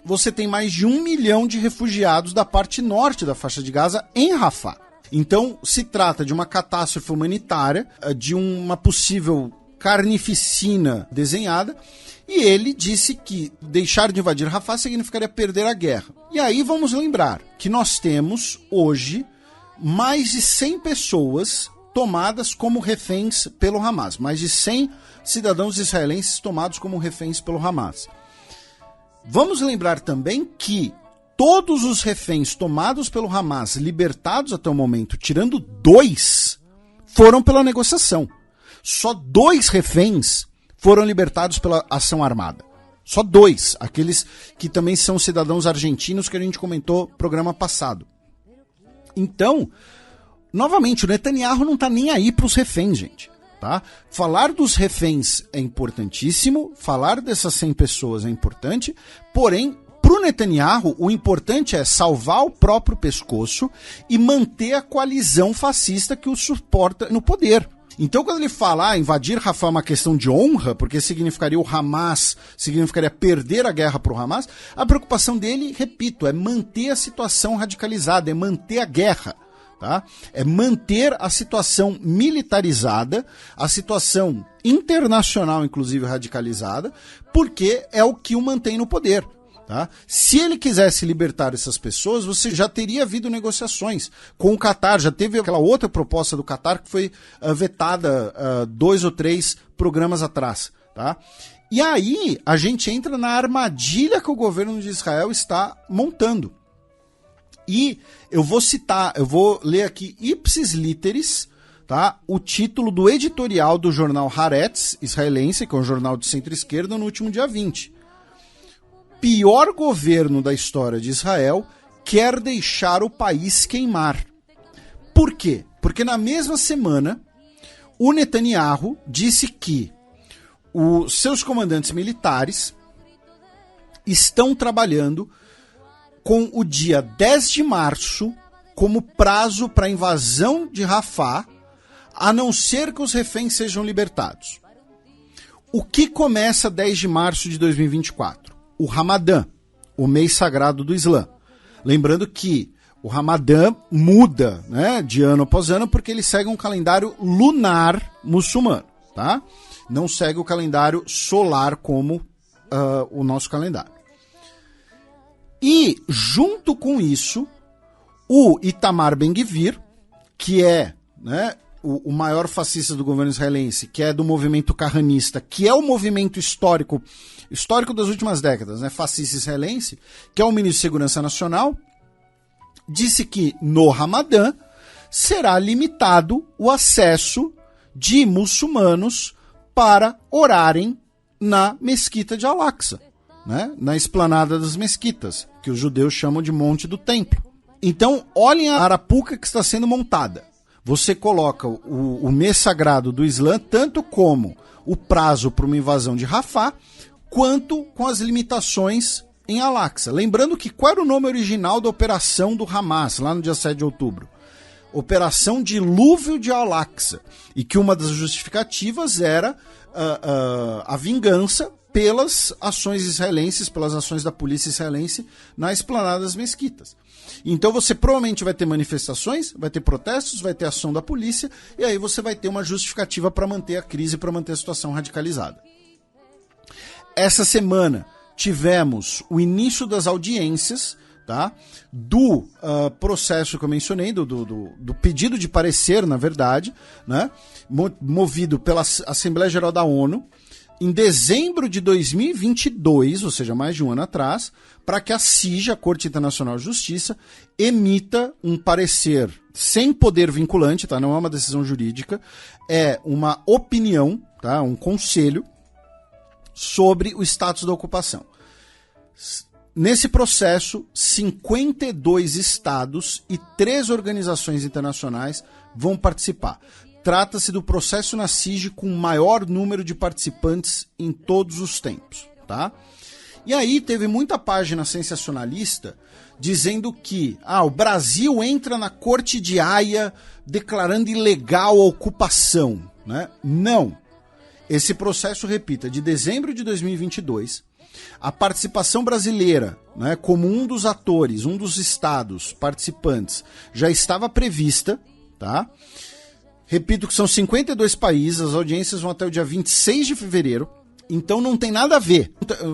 você tem mais de 1 milhão de refugiados da parte norte da faixa de Gaza em Rafah. Então, se trata de uma catástrofe humanitária, de uma possível carnificina desenhada, e ele disse que deixar de invadir Rafah significaria perder a guerra. E aí vamos lembrar que nós temos hoje mais de 100 pessoas tomadas como reféns pelo Hamas. Mais de 100 cidadãos israelenses tomados como reféns pelo Hamas. Vamos lembrar também que todos os reféns tomados pelo Hamas, libertados até o momento, tirando 2, foram pela negociação. Só 2 reféns foram libertados pela ação armada. Só 2, aqueles que também são cidadãos argentinos que a gente comentou no programa passado. Então, novamente, o Netanyahu não está nem aí para os reféns, gente. Tá? Falar dos reféns é importantíssimo, falar dessas 100 pessoas é importante, porém, para o Netanyahu, o importante é salvar o próprio pescoço e manter a coalizão fascista que o suporta no poder. Então, quando ele fala invadir Rafah é uma questão de honra, porque significaria o Hamas, significaria perder a guerra para o Hamas, a preocupação dele, repito, é manter a situação radicalizada, é manter a guerra. Tá? É manter a situação militarizada, a situação internacional, inclusive radicalizada, porque é o que o mantém no poder. Tá? Se ele quisesse libertar essas pessoas, você já teria havido negociações com o Qatar, já teve aquela outra proposta do Qatar que foi vetada 2 ou 3 programas atrás. Tá? E aí a gente entra na armadilha que o governo de Israel está montando. E eu vou ler aqui ipsis literis, tá? O título do editorial do jornal Haaretz israelense, que é um jornal de centro-esquerda, no último dia 20. Pior governo da história de Israel quer deixar o país queimar. Por quê? Porque na mesma semana, o Netanyahu disse que os seus comandantes militares estão trabalhando com o dia 10 de março como prazo para a invasão de Rafah, a não ser que os reféns sejam libertados. O que começa 10 de março de 2024? O Ramadã, o mês sagrado do Islã. Lembrando que o Ramadã muda, né, de ano após ano porque ele segue um calendário lunar muçulmano, tá? Não segue o calendário solar como o nosso calendário. E, junto com isso, o Itamar Ben-Gvir, que é, né, o maior fascista do governo israelense, que é do movimento carranista, que é o movimento histórico das últimas décadas, né, fascista israelense, que é o ministro de Segurança Nacional, disse que no Ramadã será limitado o acesso de muçulmanos para orarem na mesquita de Al-Aqsa, né, na esplanada das mesquitas, que os judeus chamam de Monte do Templo. Então, olhem a arapuca que está sendo montada. Você coloca o mês sagrado do Islã, tanto como o prazo para uma invasão de Rafah, quanto com as limitações em Al-Aqsa. Lembrando que qual era o nome original da operação do Hamas, lá no dia 7 de outubro? Operação Dilúvio de Al-Aqsa. E que uma das justificativas era a vingança pelas ações israelenses, pelas ações da polícia israelense na esplanada das mesquitas. Então você provavelmente vai ter manifestações, vai ter protestos, vai ter ação da polícia, e aí você vai ter uma justificativa para manter a crise, para manter a situação radicalizada. Essa semana tivemos o início das audiências, tá, do processo que eu mencionei, do pedido de parecer, na verdade, né, movido pela Assembleia Geral da ONU, em dezembro de 2022, ou seja, mais de um ano atrás, para que a CIJ, a Corte Internacional de Justiça, emita um parecer sem poder vinculante, tá? Não é uma decisão jurídica, é uma opinião, tá? Um conselho, sobre o status da ocupação. Nesse processo, 52 estados e 3 organizações internacionais vão participar. Trata-se do processo na CIGIE com o maior número de participantes em todos os tempos, tá? E aí teve muita página sensacionalista dizendo que o Brasil entra na Corte de Haia declarando ilegal a ocupação, né? Não. Esse processo, repita, de dezembro de 2022, a participação brasileira, né, como um dos atores, um dos estados participantes, já estava prevista, tá? Repito que são 52 países, as audiências vão até o dia 26 de fevereiro, então não tem nada a ver,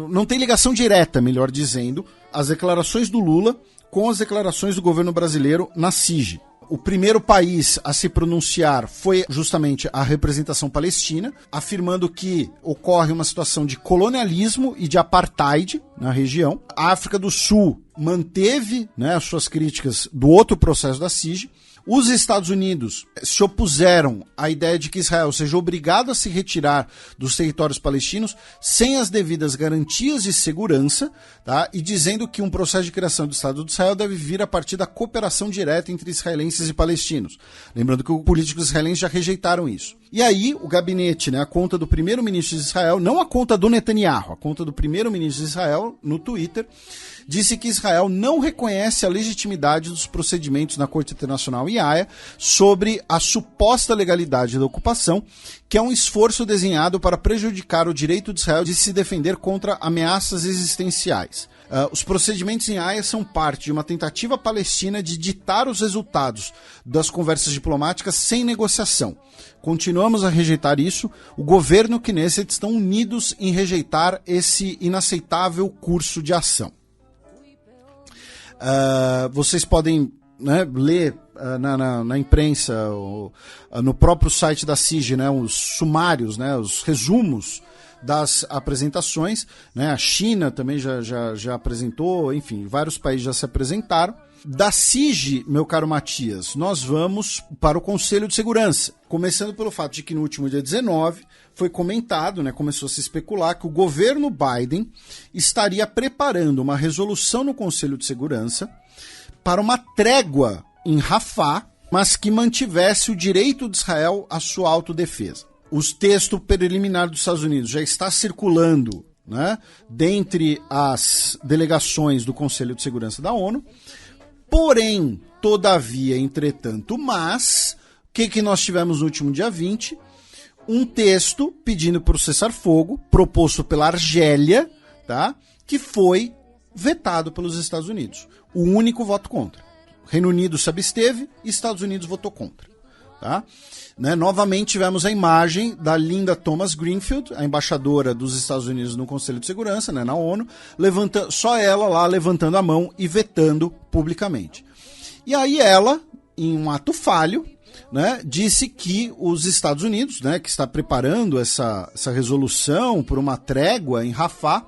não tem ligação direta, melhor dizendo, as declarações do Lula com as declarações do governo brasileiro na CIGIE. O primeiro país a se pronunciar foi justamente a representação palestina, afirmando que ocorre uma situação de colonialismo e de apartheid na região. A África do Sul manteve, né, as suas críticas do outro processo da CIGIE. Os Estados Unidos se opuseram à ideia de que Israel seja obrigado a se retirar dos territórios palestinos sem as devidas garantias de segurança, tá? E dizendo que um processo de criação do Estado de Israel deve vir a partir da cooperação direta entre israelenses e palestinos. Lembrando que os políticos israelenses já rejeitaram isso. E aí, o gabinete, né, a conta do primeiro-ministro de Israel, não a conta do Netanyahu, a conta do primeiro-ministro de Israel, no Twitter, disse que Israel não reconhece a legitimidade dos procedimentos na Corte Internacional em Haia sobre a suposta legalidade da ocupação, que é um esforço desenhado para prejudicar o direito de Israel de se defender contra ameaças existenciais. Os procedimentos em Haia são parte de uma tentativa palestina de ditar os resultados das conversas diplomáticas sem negociação. Continuamos a rejeitar isso. O governo e o Knesset estão unidos em rejeitar esse inaceitável curso de ação. Vocês podem, né, ler na imprensa, no próprio site da CIGIE, né, os sumários, né, os resumos das apresentações, né? A China também já apresentou, enfim, vários países já se apresentaram. Da CIGIE, meu caro Matias, nós vamos para o Conselho de Segurança, começando pelo fato de que no último dia 19 foi comentado, né, começou a se especular que o governo Biden estaria preparando uma resolução no Conselho de Segurança para uma trégua em Rafah, mas que mantivesse o direito de Israel à sua autodefesa. Os textos preliminares dos Estados Unidos já está circulando, né, dentre as delegações do Conselho de Segurança da ONU. Porém, todavia, entretanto, mas, o que nós tivemos no último dia 20? Um texto pedindo para o cessar-fogo, proposto pela Argélia, tá, que foi vetado pelos Estados Unidos. O único voto contra. Reino Unido se absteve e Estados Unidos votou contra. Tá? Né, novamente tivemos a imagem da Linda Thomas Greenfield, a embaixadora dos Estados Unidos no Conselho de Segurança, né, na ONU, só ela lá levantando a mão e vetando publicamente. E aí ela, em um ato falho, né, disse que os Estados Unidos, né, que está preparando essa resolução por uma trégua em Rafah,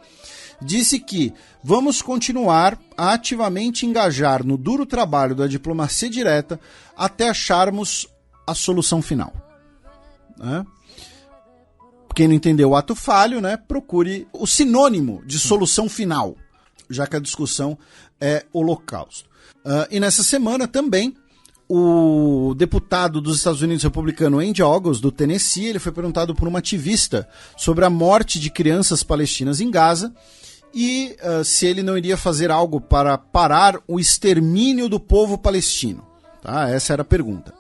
disse que vamos continuar a ativamente engajar no duro trabalho da diplomacia direta até acharmos a solução final. Né? Quem não entendeu o ato falho, né, procure o sinônimo de solução final, já que a discussão é holocausto. E nessa semana também, o deputado dos Estados Unidos republicano Andy Ogles, do Tennessee, ele foi perguntado por uma ativista sobre a morte de crianças palestinas em Gaza e se ele não iria fazer algo para parar o extermínio do povo palestino. Tá? Essa era a pergunta.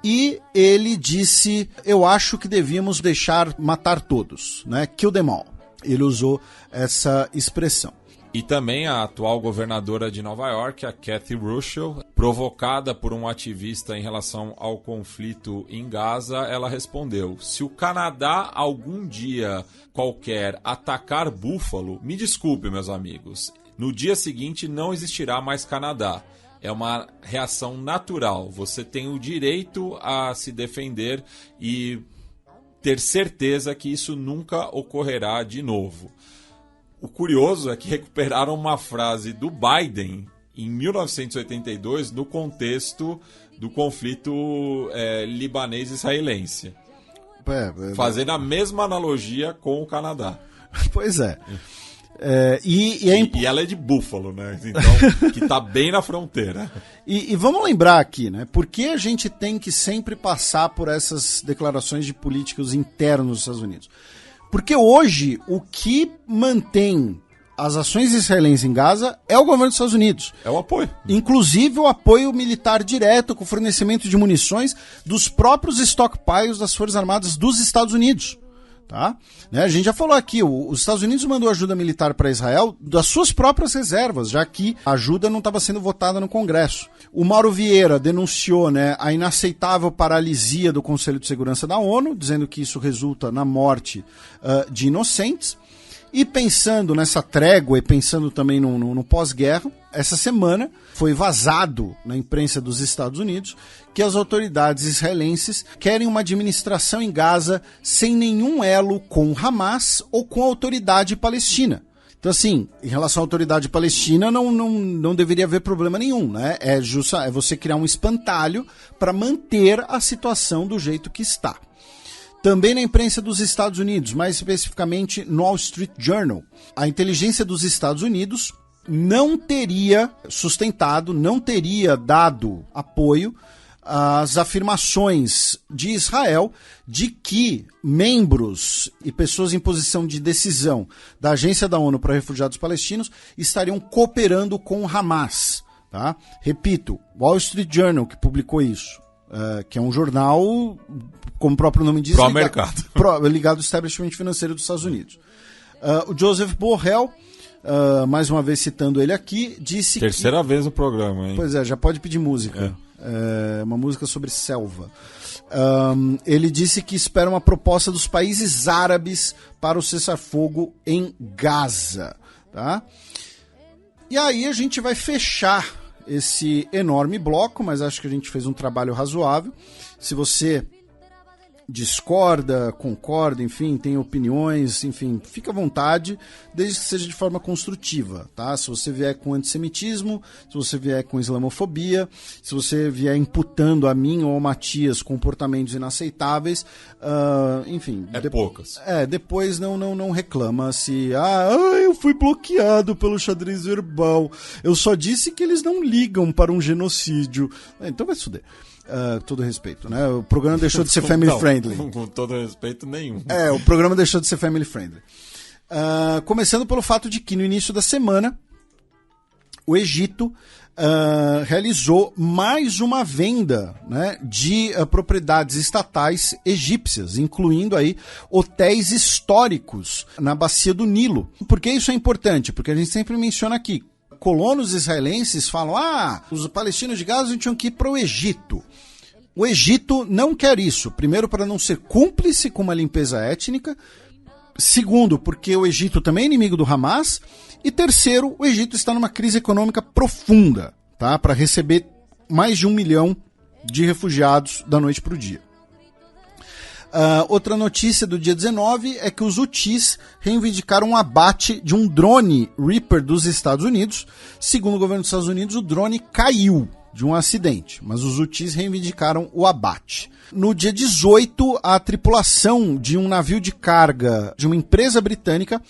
E ele disse, eu acho que devíamos deixar matar todos, né? Kill them all. Ele usou essa expressão. E também a atual governadora de Nova York, a Kathy Russell, provocada por um ativista em relação ao conflito em Gaza, ela respondeu: se o Canadá algum dia qualquer atacar Buffalo, me desculpe, meus amigos, no dia seguinte não existirá mais Canadá. É uma reação natural. Você tem o direito a se defender e ter certeza que isso nunca ocorrerá de novo. O curioso é que recuperaram uma frase do Biden em 1982 no contexto do conflito libanês-israelense. Fazendo a mesma analogia com o Canadá. Pois é. E ela é de Buffalo, né? Então, que tá bem na fronteira. E vamos lembrar aqui, né? Por que a gente tem que sempre passar por essas declarações de políticos internos dos Estados Unidos? Porque hoje o que mantém as ações israelenses em Gaza é o governo dos Estados Unidos. É o apoio. Inclusive o apoio militar direto com o fornecimento de munições dos próprios stockpiles das Forças Armadas dos Estados Unidos. Tá? Né? A gente já falou aqui, os Estados Unidos mandou ajuda militar para Israel das suas próprias reservas, já que a ajuda não estava sendo votada no Congresso. O Mauro Vieira denunciou, né, a inaceitável paralisia do Conselho de Segurança da ONU, dizendo que isso resulta na morte de inocentes. E pensando nessa trégua e pensando também no pós-guerra, essa semana foi vazado na imprensa dos Estados Unidos que as autoridades israelenses querem uma administração em Gaza sem nenhum elo com Hamas ou com a autoridade palestina. Então, assim, em relação à autoridade palestina, não deveria haver problema nenhum, né? É você criar um espantalho para manter a situação do jeito que está. Também na imprensa dos Estados Unidos, mais especificamente no Wall Street Journal, a inteligência dos Estados Unidos não teria sustentado, não teria dado apoio às afirmações de Israel de que membros e pessoas em posição de decisão da Agência da ONU para Refugiados Palestinos estariam cooperando com o Hamas. Tá? Repito, Wall Street Journal que publicou isso. Que é um jornal, como o próprio nome diz, ligado ao establishment financeiro dos Estados Unidos. O Joseph Borrell, mais uma vez citando ele aqui, disse Terceira vez no programa, hein? Pois é, já pode pedir música. Uma música sobre selva. Ele disse que espera uma proposta dos países árabes para o cessar-fogo em Gaza. Tá? E aí a gente vai fechar esse enorme bloco, mas acho que a gente fez um trabalho razoável. Se você discorda, concorda, enfim, tem opiniões, enfim, fica à vontade, desde que seja de forma construtiva, tá? Se você vier com antissemitismo, se você vier com islamofobia, se você vier imputando a mim ou ao Matias comportamentos inaceitáveis, enfim... poucas. Depois não reclama se... eu fui bloqueado pelo Xadrez Verbal, eu só disse que eles não ligam para um genocídio. Então vai se fuder. Todo respeito, né? O programa deixou de ser family friendly. Com todo respeito nenhum. O programa deixou de ser family friendly. Começando pelo fato de que no início da semana o Egito realizou mais uma venda, né, de propriedades estatais egípcias, incluindo aí hotéis históricos na bacia do Nilo. Por que isso é importante? Porque a gente sempre menciona aqui, colonos israelenses falam, os palestinos de Gaza tinham que ir para o Egito. O Egito não quer isso. Primeiro, para não ser cúmplice com uma limpeza étnica. Segundo, porque o Egito também é inimigo do Hamas. E terceiro, o Egito está numa crise econômica profunda, tá? Para receber mais de 1 milhão de refugiados da noite para o dia. Outra notícia do dia 19 é que os Houthis reivindicaram um abate de um drone Reaper dos Estados Unidos. Segundo o governo dos Estados Unidos, o drone caiu de um acidente, mas os Houthis reivindicaram o abate. No dia 18, a tripulação de um navio de carga de uma empresa britânica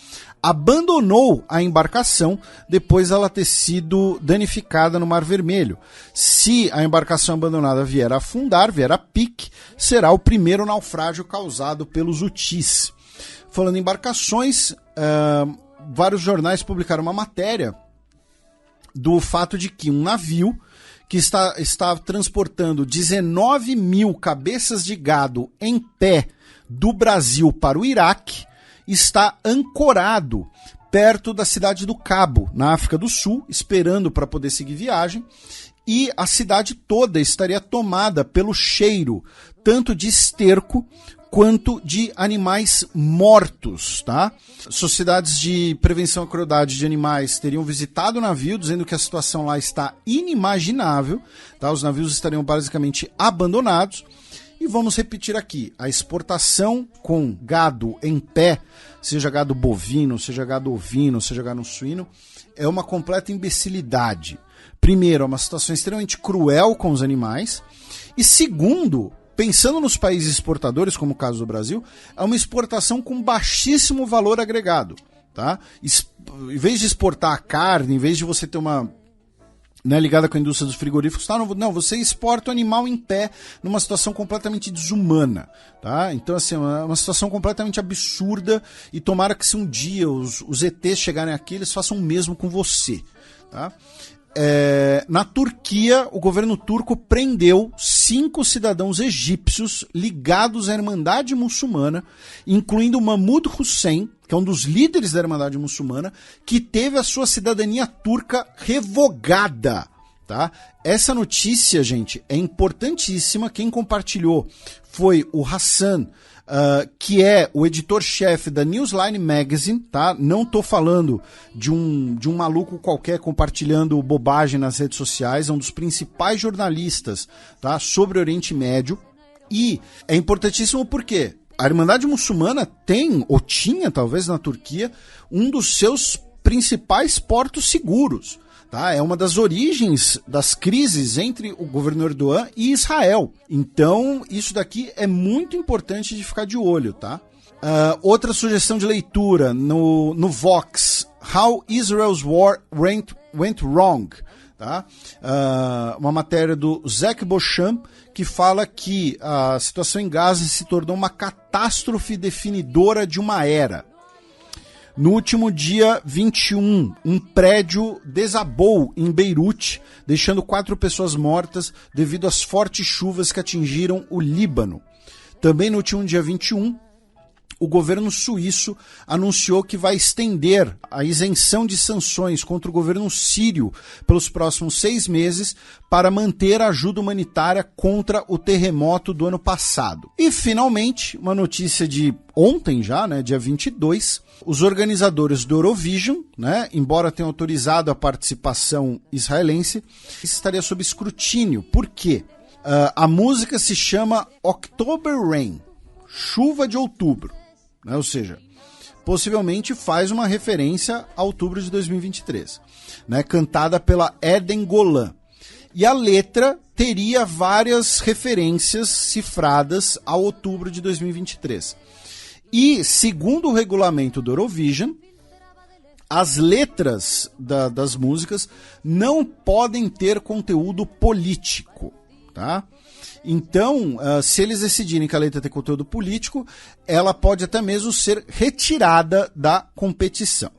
abandonou a embarcação depois dela ter sido danificada no Mar Vermelho. Se a embarcação abandonada vier a afundar, vier a pique, será o primeiro naufrágio causado pelos Houthis. Falando em embarcações, vários jornais publicaram uma matéria do fato de que um navio que está transportando 19 mil cabeças de gado em pé do Brasil para o Iraque está ancorado perto da cidade do Cabo, na África do Sul, esperando para poder seguir viagem, e a cidade toda estaria tomada pelo cheiro, tanto de esterco quanto de animais mortos, tá? Sociedades de prevenção à crueldade de animais teriam visitado o navio, dizendo que a situação lá está inimaginável, tá? Os navios estariam basicamente abandonados. E vamos repetir aqui, a exportação com gado em pé, seja gado bovino, seja gado ovino, seja gado suíno, é uma completa imbecilidade. Primeiro, é uma situação extremamente cruel com os animais. E segundo, pensando nos países exportadores, como o caso do Brasil, é uma exportação com baixíssimo valor agregado. Tá? Em vez de exportar a carne, em vez de você ter uma... ligada com a indústria dos frigoríficos, tá? Não, você exporta o animal em pé numa situação completamente desumana, tá? Então, assim, é uma situação completamente absurda e tomara que se um dia os ETs chegarem aqui, eles façam o mesmo com você, tá? Na Turquia, o governo turco prendeu 5 cidadãos egípcios ligados à Irmandade Muçulmana, incluindo Mahmoud Hussein, que é um dos líderes da Irmandade Muçulmana, que teve a sua cidadania turca revogada. Tá? Essa notícia, gente, é importantíssima. Quem compartilhou foi o Hassan, que é o editor-chefe da Newsline Magazine, tá? Não tô falando de um maluco qualquer compartilhando bobagem nas redes sociais, é um dos principais jornalistas, tá? Sobre o Oriente Médio, e é importantíssimo porque a Irmandade Muçulmana tem, ou tinha talvez na Turquia, um dos seus principais portos seguros. Tá? É uma das origens das crises entre o governo Erdogan e Israel. Então, isso daqui é muito importante de ficar de olho. Tá? Outra sugestão de leitura no Vox, How Israel's War Went Wrong. Tá? Uma matéria do Zach Beauchamp, que fala que a situação em Gaza se tornou uma catástrofe definidora de uma era. No último dia 21, um prédio desabou em Beirute, deixando 4 pessoas mortas devido às fortes chuvas que atingiram o Líbano. Também no último dia 21, o governo suíço anunciou que vai estender a isenção de sanções contra o governo sírio pelos próximos 6 meses para manter a ajuda humanitária contra o terremoto do ano passado. E, finalmente, uma notícia de ontem já, né, dia 22, os organizadores do Eurovision, né, embora tenham autorizado a participação israelense, estaria sob escrutínio. Por quê? A música se chama October Rain, chuva de outubro. Né? Ou seja, possivelmente faz uma referência a outubro de 2023, né? Cantada pela Eden Golan. E a letra teria várias referências cifradas a outubro de 2023. E, segundo o regulamento do Eurovision, as letras das músicas não podem ter conteúdo político, tá? Então, se eles decidirem que a letra tem conteúdo político, ela pode até mesmo ser retirada da competição.